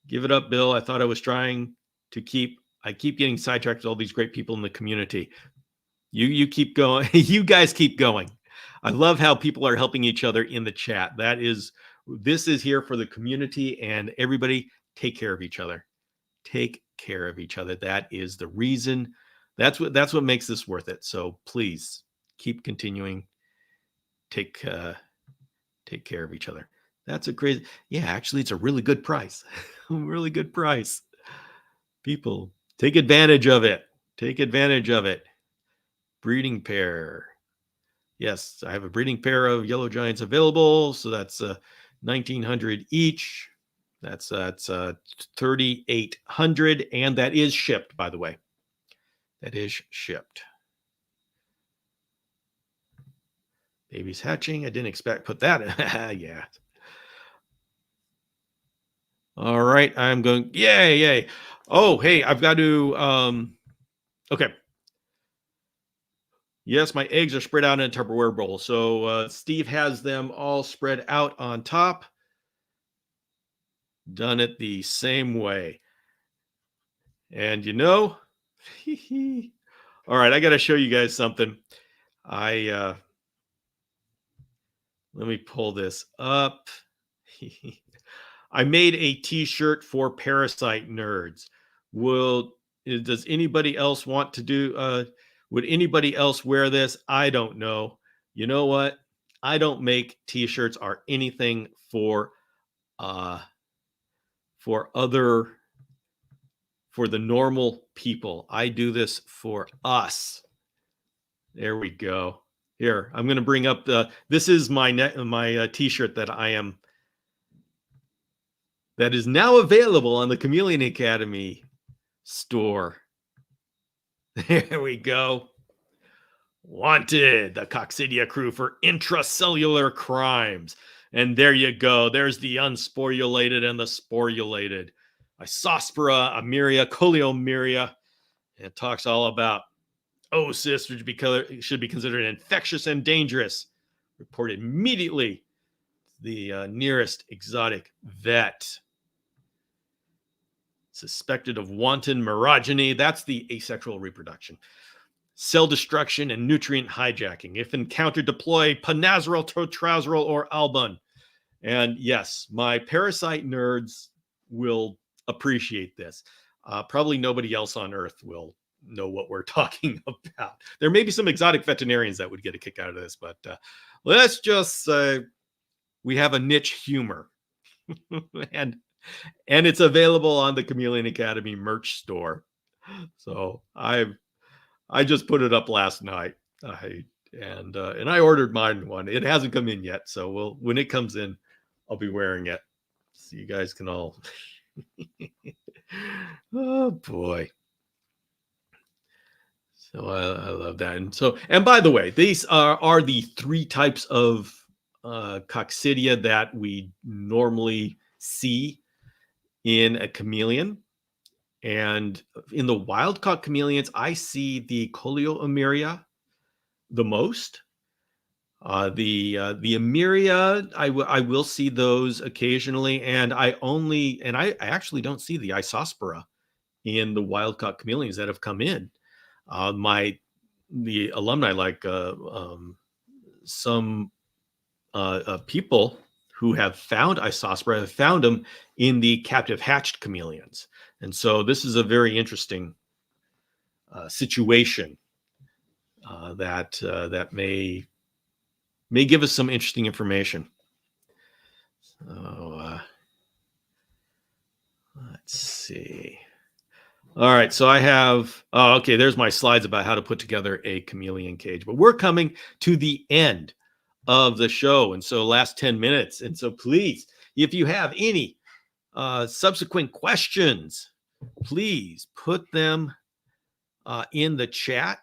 give it up, Bill. I thought I was trying to I keep getting sidetracked with all these great people in the community. You keep going. You guys keep going. I love how people are helping each other in the chat. This is here for the community, and everybody take care of each other. Take care of each other. That is the reason. That's what makes this worth it. So please keep continuing. Take care of each other. That's a crazy. Yeah, actually, it's a really good price. Really good price. People, take advantage of it. Take advantage of it. Breeding pair. Yes, I have a breeding pair of yellow giants available. So that's 1,900 each. That's 3,800, and that is shipped, by the way. That is shipped. Baby's hatching. I didn't expect put that in. Yeah. All right, I'm going. Yay. Oh, hey, I've got to okay. Yes, my eggs are spread out in a Tupperware bowl. So Steve has them all spread out on top. Done it the same way. And all right, I got to show you guys something. Let me pull this up. I made a t-shirt for Parasite Nerds. Does anybody else want to do would anybody else wear this? I don't know. You know what? I don't make t-shirts or anything for the normal people. I do this for us. There we go. Here, I'm going to bring up this is my t-shirt that is now available on the Chameleon Academy store. There we go. Wanted, the Coccidia crew for intracellular crimes. And there you go. There's the unsporulated and the sporulated. Isospora, Amiria, Coleomeria. It talks all about oocysts should be considered infectious and dangerous. Report immediately the nearest exotic vet. Suspected of wanton mirogeny. That's the asexual reproduction. Cell destruction and nutrient hijacking. If encountered, deploy panazeral, totrazeral, or albun. And yes, my Parasite Nerds will appreciate this. Probably nobody else on Earth will know what we're talking about. There may be some exotic veterinarians that would get a kick out of this, but let's just say we have a niche humor. and it's available on the Chameleon Academy merch store. So I just put it up last night. And I ordered mine one. It hasn't come in yet, so when it comes in, I'll be wearing it. So you guys can all. Oh boy. So I love that. And by the way, these are the three types of coccidia that we normally see in a chameleon. And in the wild-caught chameleons, I see the Coleomeria the most. The Amiria, I will see those occasionally, and I actually don't see the Isospora in the wild-caught chameleons that have come in. The alumni, like some people who have found Isospora, have found them in the captive hatched chameleons. And so this is a very interesting situation that may give us some interesting information. So let's see. All right, so I have, okay, there's my slides about how to put together a chameleon cage. But we're coming to the end of the show, and so last 10 minutes. And so please, if you have any subsequent questions, please put them in the chat,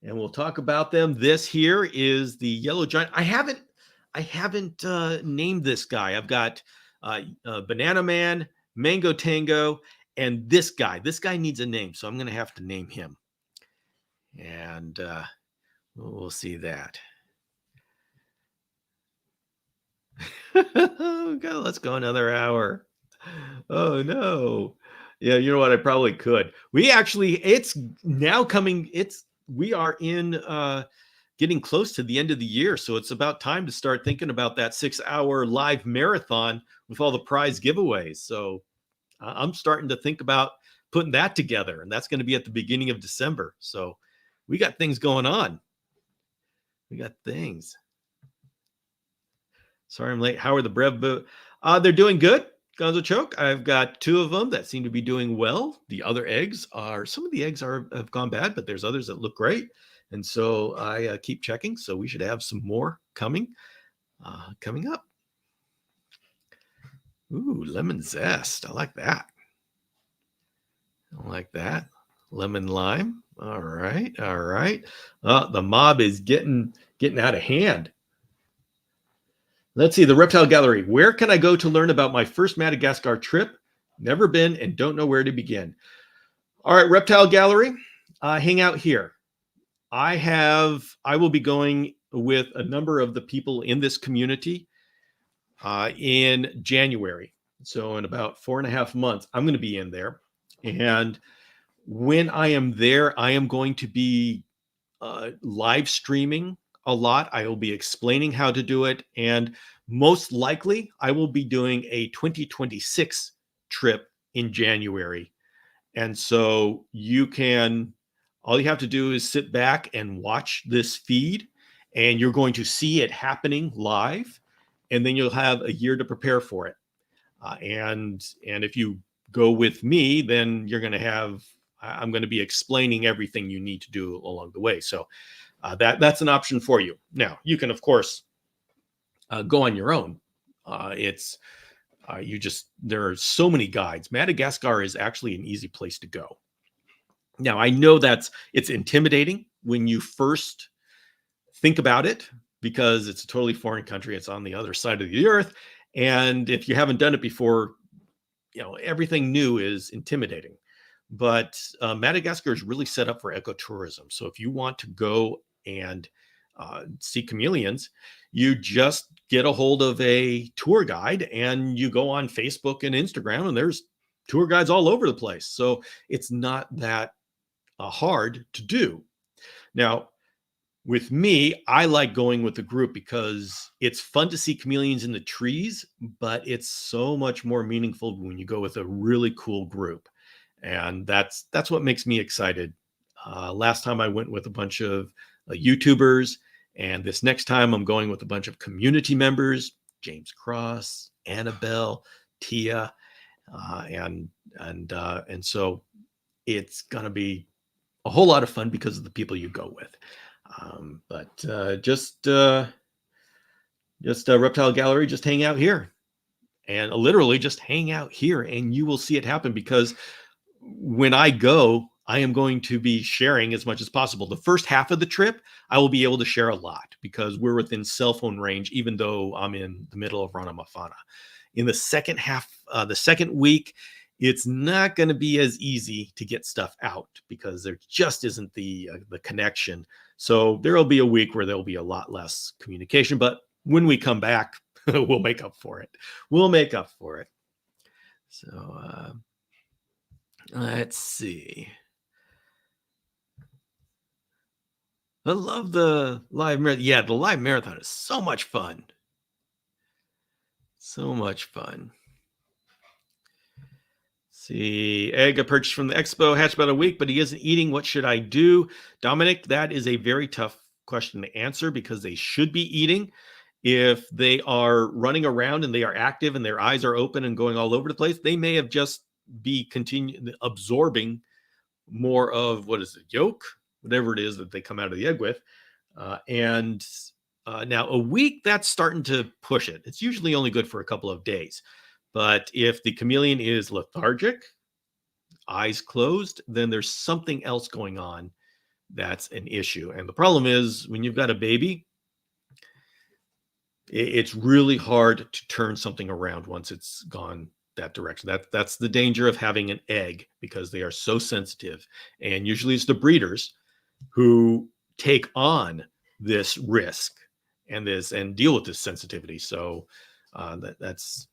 and we'll talk about them. This here is the yellow giant. I haven't named this guy. I've got Banana Man, Mango Tango, and this guy. This guy needs a name, so I'm going to have to name him. And We'll see that. Okay, let's go another hour. Oh no. Yeah, you know what? I probably could. It's now coming. We are in getting close to the end of the year. So it's about time to start thinking about that 6 hour live marathon with all the prize giveaways. So I'm starting to think about putting that together, and that's going to be at the beginning of December. So we got things going on. We got things. Sorry I'm late. How are the Brev? They're doing good. Gonzo Choke. I've got 2 of them that seem to be doing well. The other eggs are, some of the eggs have gone bad, but there's others that look great. And so I keep checking. So we should have some more coming up. Ooh, lemon zest. I like that. I like that. Lemon lime. All right. All right. The mob is getting out of hand. Let's see, the Reptile Gallery. Where can I go to learn about my first Madagascar trip? Never been and don't know where to begin. All right, Reptile Gallery, hang out here. I will be going with a number of the people in this community in January. So in about 4.5 months, I'm going to be in there. And when I am there, I am going to be live streaming a lot. I will be explaining how to do it. And most likely, I will be doing a 2026 trip in January. And so all you have to do is sit back and watch this feed, and you're going to see it happening live. And then you'll have a year to prepare for it. And if you go with me, then I'm going to be explaining everything you need to do along the way. So that's an option for you. Now, you can, of course, go on your own. There are so many guides. Madagascar is actually an easy place to go. Now, I know it's intimidating when you first think about it, because it's a totally foreign country. It's on the other side of the earth. And if you haven't done it before, everything new is intimidating. But Madagascar is really set up for ecotourism. So if you want to go and see chameleons, you just get a hold of a tour guide and you go on Facebook and Instagram, and there's tour guides all over the place. So it's not that hard to do. Now, with me, I like going with a group because it's fun to see chameleons in the trees, but it's so much more meaningful when you go with a really cool group. And that's what makes me excited. Last time I went with a bunch of YouTubers, and this next time I'm going with a bunch of community members: James Cross, Annabelle, Tia, and so it's gonna be a whole lot of fun because of the people you go with. Just Reptile Gallery, just hang out here, and literally just hang out here, and you will see it happen. Because when I go, I am going to be sharing as much as possible. The first half of the trip, I will be able to share a lot because we're within cell phone range, even though I'm in the middle of Ranamafana. In the second half, the second week, it's not going to be as easy to get stuff out because there just isn't the connection. So there will be a week where there'll be a lot less communication. But when we come back, we'll make up for it. So let's see. I love the live marathon. Yeah, the live marathon is so much fun. So much fun. See, egg I purchased from the expo, hatched about a week, but he isn't eating. What should I do? Dominic, that is a very tough question to answer because they should be eating. If they are running around and they are active and their eyes are open and going all over the place, they may have just be absorbing more of yolk, whatever it is that they come out of the egg with. Now a week, that's starting to push it. It's usually only good for a couple of days. But if the chameleon is lethargic, eyes closed, then there's something else going on that's an issue. And the problem is when you've got a baby, it's really hard to turn something around once it's gone that direction. That's the danger of having an egg, because they are so sensitive. And usually it's the breeders who take on this risk and deal with this sensitivity. So that's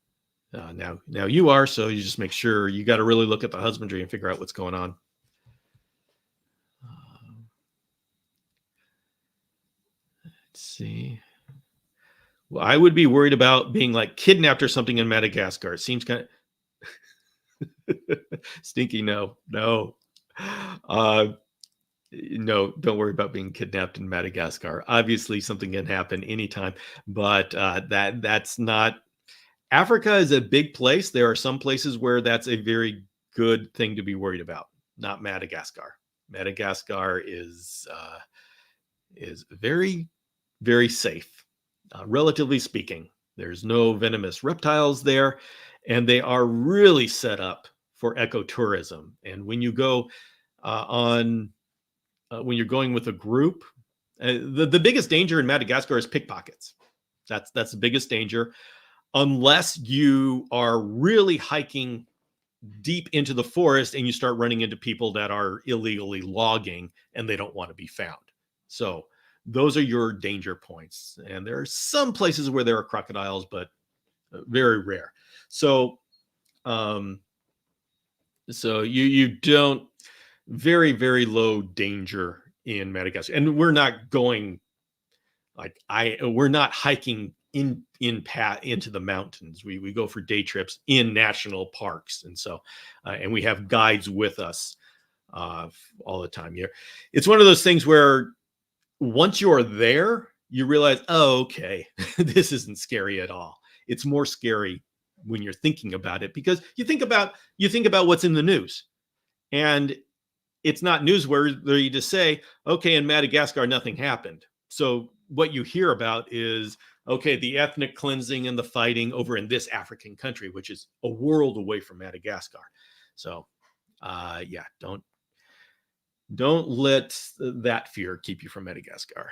now you are. So you just make sure you got to really look at the husbandry and figure out what's going on. Let's see. Well, I would be worried about being like kidnapped or something in Madagascar. It seems kind of stinky. No. No, don't worry about being kidnapped in Madagascar. Obviously, something can happen anytime, but that's not. Africa is a big place. There are some places where that's a very good thing to be worried about. Not Madagascar. Madagascar is very, very safe, relatively speaking. There's no venomous reptiles there, and they are really set up for ecotourism. And when you go when you're going with a group, the biggest danger in Madagascar is pickpockets. That's the biggest danger, unless you are really hiking deep into the forest and you start running into people that are illegally logging and they don't want to be found. So those are your danger points. And there are some places where there are crocodiles, but very rare. So you don't, very, very low danger in Madagascar. And we're not going we're not hiking into the mountains. We go for day trips in national parks. And so, and we have guides with us all the time here. It's one of those things where once you're there, you realize, oh, okay, this isn't scary at all. It's more scary when you're thinking about it, because you think about what's in the news, and it's not newsworthy to say, okay, in Madagascar, nothing happened. So what you hear about is, okay, the ethnic cleansing and the fighting over in this African country, which is a world away from Madagascar. So, yeah, don't let that fear keep you from Madagascar.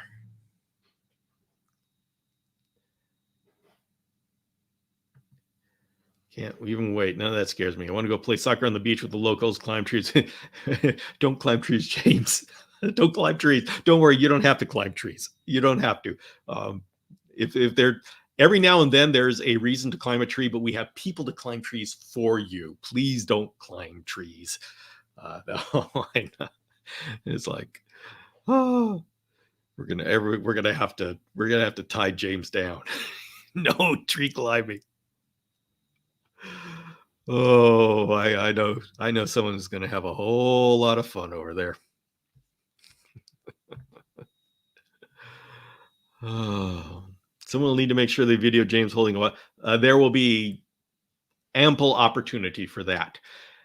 Can't even wait. None of that scares me. I want to go play soccer on the beach with the locals, climb trees. Don't climb trees, James. Don't climb trees. Don't worry. You don't have to climb trees. You don't have to. If they're, every now and then there's a reason to climb a tree, but we have people to climb trees for you. Please don't climb trees. It's like, oh, we're gonna have to tie James down. No tree climbing. Oh, I know someone's going to have a whole lot of fun over there. Oh, someone will need to make sure they video James holding a. There will be ample opportunity for that.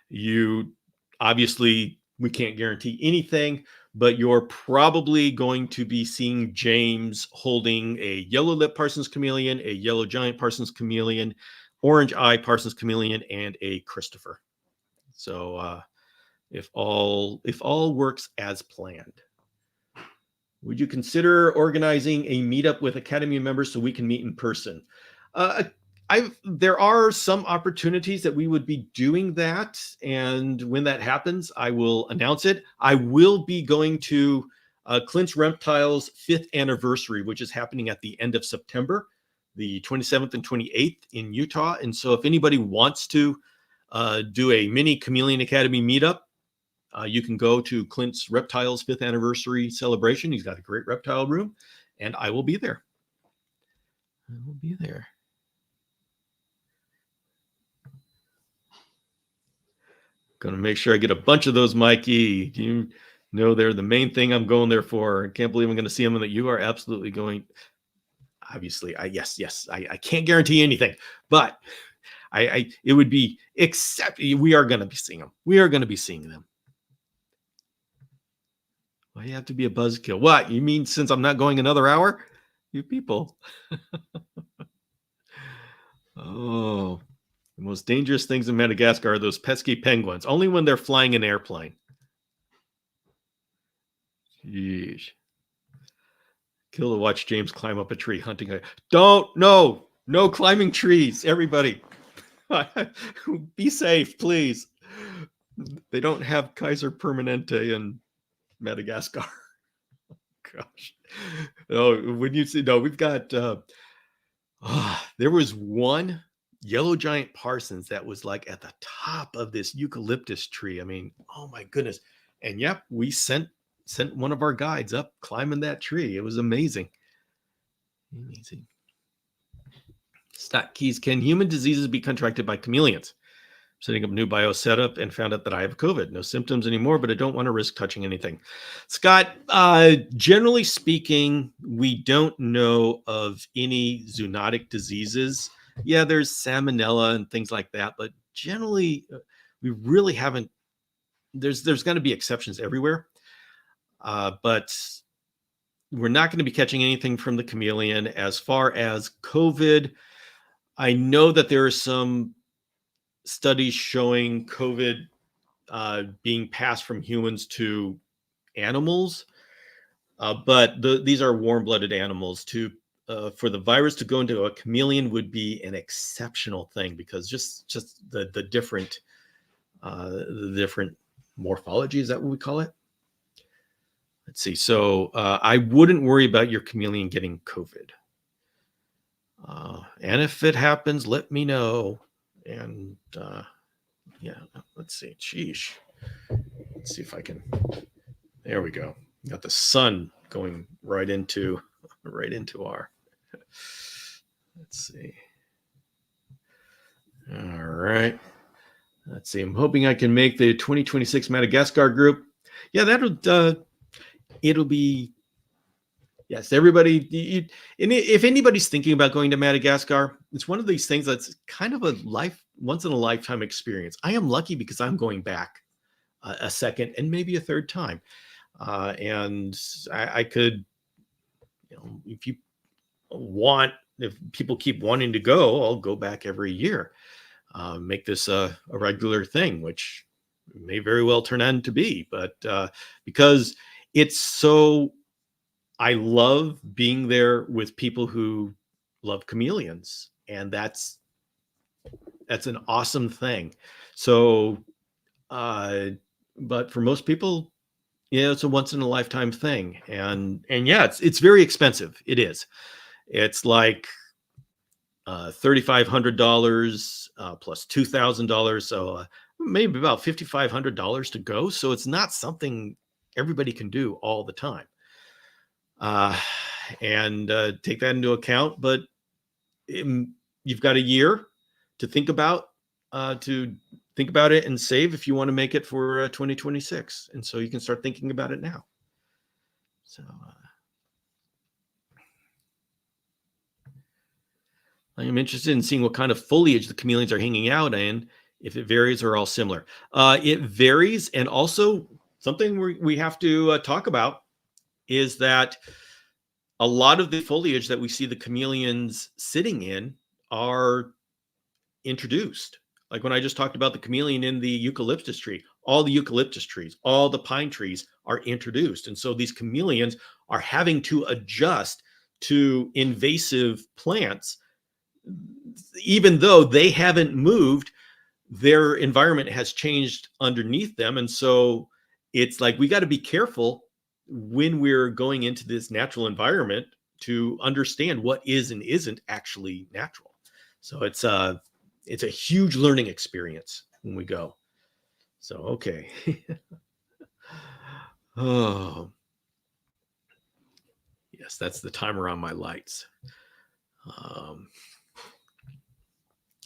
You obviously, we can't guarantee anything, but you're probably going to be seeing James holding a yellow lip Parsons chameleon, a yellow giant Parsons chameleon, orange eye Parsons chameleon, and a Christopher. So if all works as planned, would you consider organizing a meetup with Academy members so we can meet in person? There are some opportunities that we would be doing that, and when that happens, I will announce it. I will be going to Clint's Reptiles 5th anniversary, which is happening at the end of September, the 27th and 28th in Utah. And so if anybody wants to do a mini Chameleon Academy meetup, you can go to Clint's Reptiles 5th anniversary celebration. He's got a great reptile room, and I will be there. I will be there. Going to make sure I get a bunch of those, Mikey. You know they're the main thing I'm going there for. I can't believe I'm going to see them, and that you are absolutely going. Obviously, yes, I can't guarantee anything, but it would be, except we are going to be seeing them. We are going to be seeing them. Why do you have to be a buzzkill? What, you mean since I'm not going another hour? You people. Oh, the most dangerous things in Madagascar are those pesky penguins. Only when they're flying an airplane. Yeesh. Kill to watch James climb up a tree hunting. No climbing trees, everybody. Be safe, please. They don't have Kaiser Permanente in Madagascar. gosh. Oh, when you see, no, we've got, there was one yellow giant Parsons that was like at the top of this eucalyptus tree. I mean, oh my goodness. And yep, we sent one of our guides up climbing that tree. It was amazing. Amazing. Stat keys. Can human diseases be contracted by chameleons? Setting up a new bio setup and found out that I have COVID. No symptoms anymore, but I don't want to risk touching anything. Scott, generally speaking, we don't know of any zoonotic diseases. Yeah, there's salmonella and things like that, but generally, we really haven't. There's going to be exceptions everywhere, but we're not going to be catching anything from the chameleon. As far as COVID, I know that there are some studies showing COVID being passed from humans to animals, but these are warm-blooded animals. For the virus to go into a chameleon would be an exceptional thing because just the different morphology, is that what we call it? Let's see. So I wouldn't worry about your chameleon getting COVID. And if it happens, let me know. And yeah, let's see. Sheesh. Let's see if I can. There we go. Got the sun going right into our. Let's see. All right. Let's see. I'm hoping I can make the 2026 Madagascar group. Yeah, it'll be. Yes, everybody. And if anybody's thinking about going to Madagascar, it's one of these things that's kind of a once in a lifetime experience. I am lucky because I'm going back a second and maybe a third time, and I could, if people keep wanting to go, I'll go back every year. Make this a regular thing, which may very well turn out to be, but because it's so. I love being there with people who love chameleons, and that's an awesome thing. So, but for most people, yeah, it's a once in a lifetime thing, and yeah, it's very expensive. It is. It's like $3,500 plus $2,000, so maybe about $5,500 to go. So it's not something everybody can do all the time. And take that into account. But you've got a year to think about it and save if you want to make it for 2026. And so you can start thinking about it now. So I am interested in seeing what kind of foliage the chameleons are hanging out in, if it varies or all similar. It varies, and also something we have to talk about is that a lot of the foliage that we see the chameleons sitting in are introduced. Like when I just talked about the chameleon in the eucalyptus tree, all the eucalyptus trees, all the pine trees are introduced. And so these chameleons are having to adjust to invasive plants, even though they haven't moved, their environment has changed underneath them. And so it's like, we got to be careful when we're going into this natural environment to understand what is and isn't actually natural. So it's a huge learning experience when we go. So, okay. Oh, yes, that's the timer on my lights.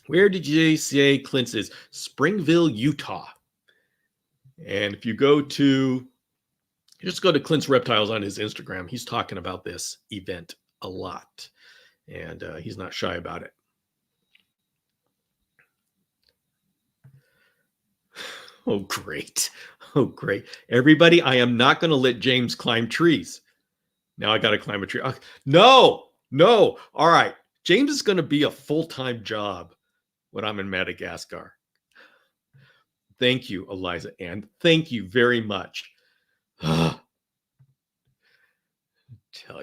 Where did you say Clint's is? Springville, Utah. And if you just go to Clint's Reptiles on his Instagram, he's talking about this event a lot, and he's not shy about it. Oh, great. Oh, great. Everybody, I am not going to let James climb trees. Now I got to climb a tree. No. All right. James is going to be a full-time job when I'm in Madagascar. Thank you, Eliza Ann. Thank you very much. Tell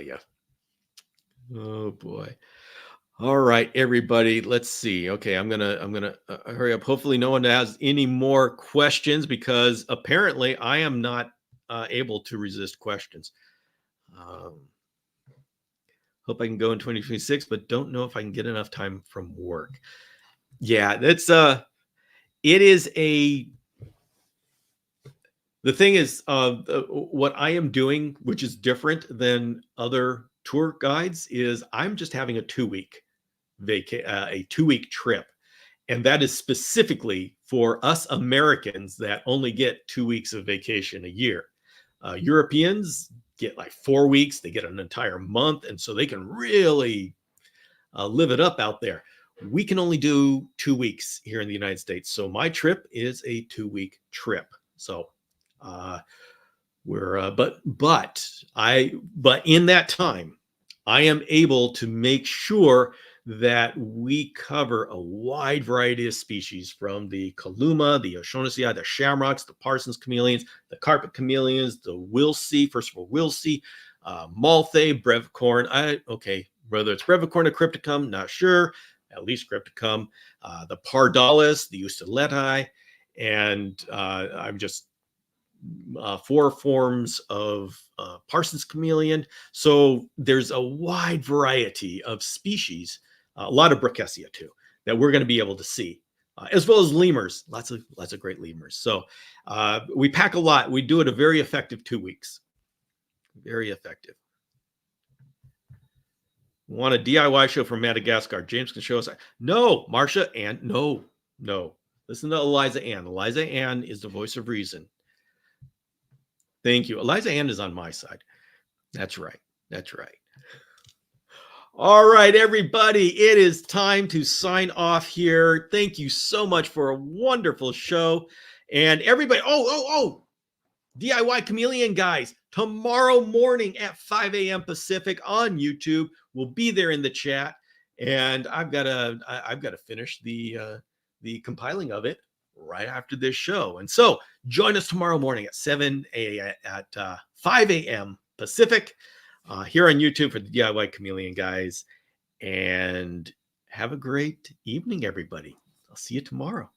you. Oh boy. All right, everybody. Let's see. Okay, I'm gonna hurry up. Hopefully, no one has any more questions because apparently I am not able to resist questions. Hope I can go in 2026, but don't know if I can get enough time from work. Yeah, that's it is a the thing is what I am doing, which is different than other tour guides, is I'm just having a 2-week a 2-week trip. And that is specifically for us Americans that only get 2 weeks of vacation a year. Europeans get like 4 weeks, they get an entire month, and so they can really live it up out there. We can only do 2 weeks here in the United States. So my trip is a 2-week trip. So we're but in that time, I am able to make sure that we cover a wide variety of species, from the Kaluma, the O'Shaughnessy, the shamrocks, the Parsons chameleons, the carpet chameleons, the Wilsey, first of all, Wilsey, Malthae, brevicorn. Whether it's brevicorn or crypticum, not sure. At least crypticum, the Pardalis, the Ustuleti, and I'm just 4 forms of Parsons chameleon. So there's a wide variety of species, a lot of Brookesia too, that we're going to be able to see, as well as lemurs, lots of great lemurs. So we pack a lot. We do it a very effective 2 weeks. Very effective. Want a DIY show from Madagascar? James can show us. No, Marcia Ann. No. Listen to Eliza Ann. Eliza Ann is the voice of reason. Thank you. Eliza Ann is on my side. That's right. All right, everybody. It is time to sign off here. Thank you so much for a wonderful show. And everybody, DIY Chameleon guys, tomorrow morning at 5 a.m. Pacific on YouTube. We'll be there in the chat. And I've got to finish the compiling of it right after this show. And so join us tomorrow morning at 5 a.m. Pacific here on YouTube for the DIY Chameleon guys. And have a great evening, everybody. I'll see you tomorrow.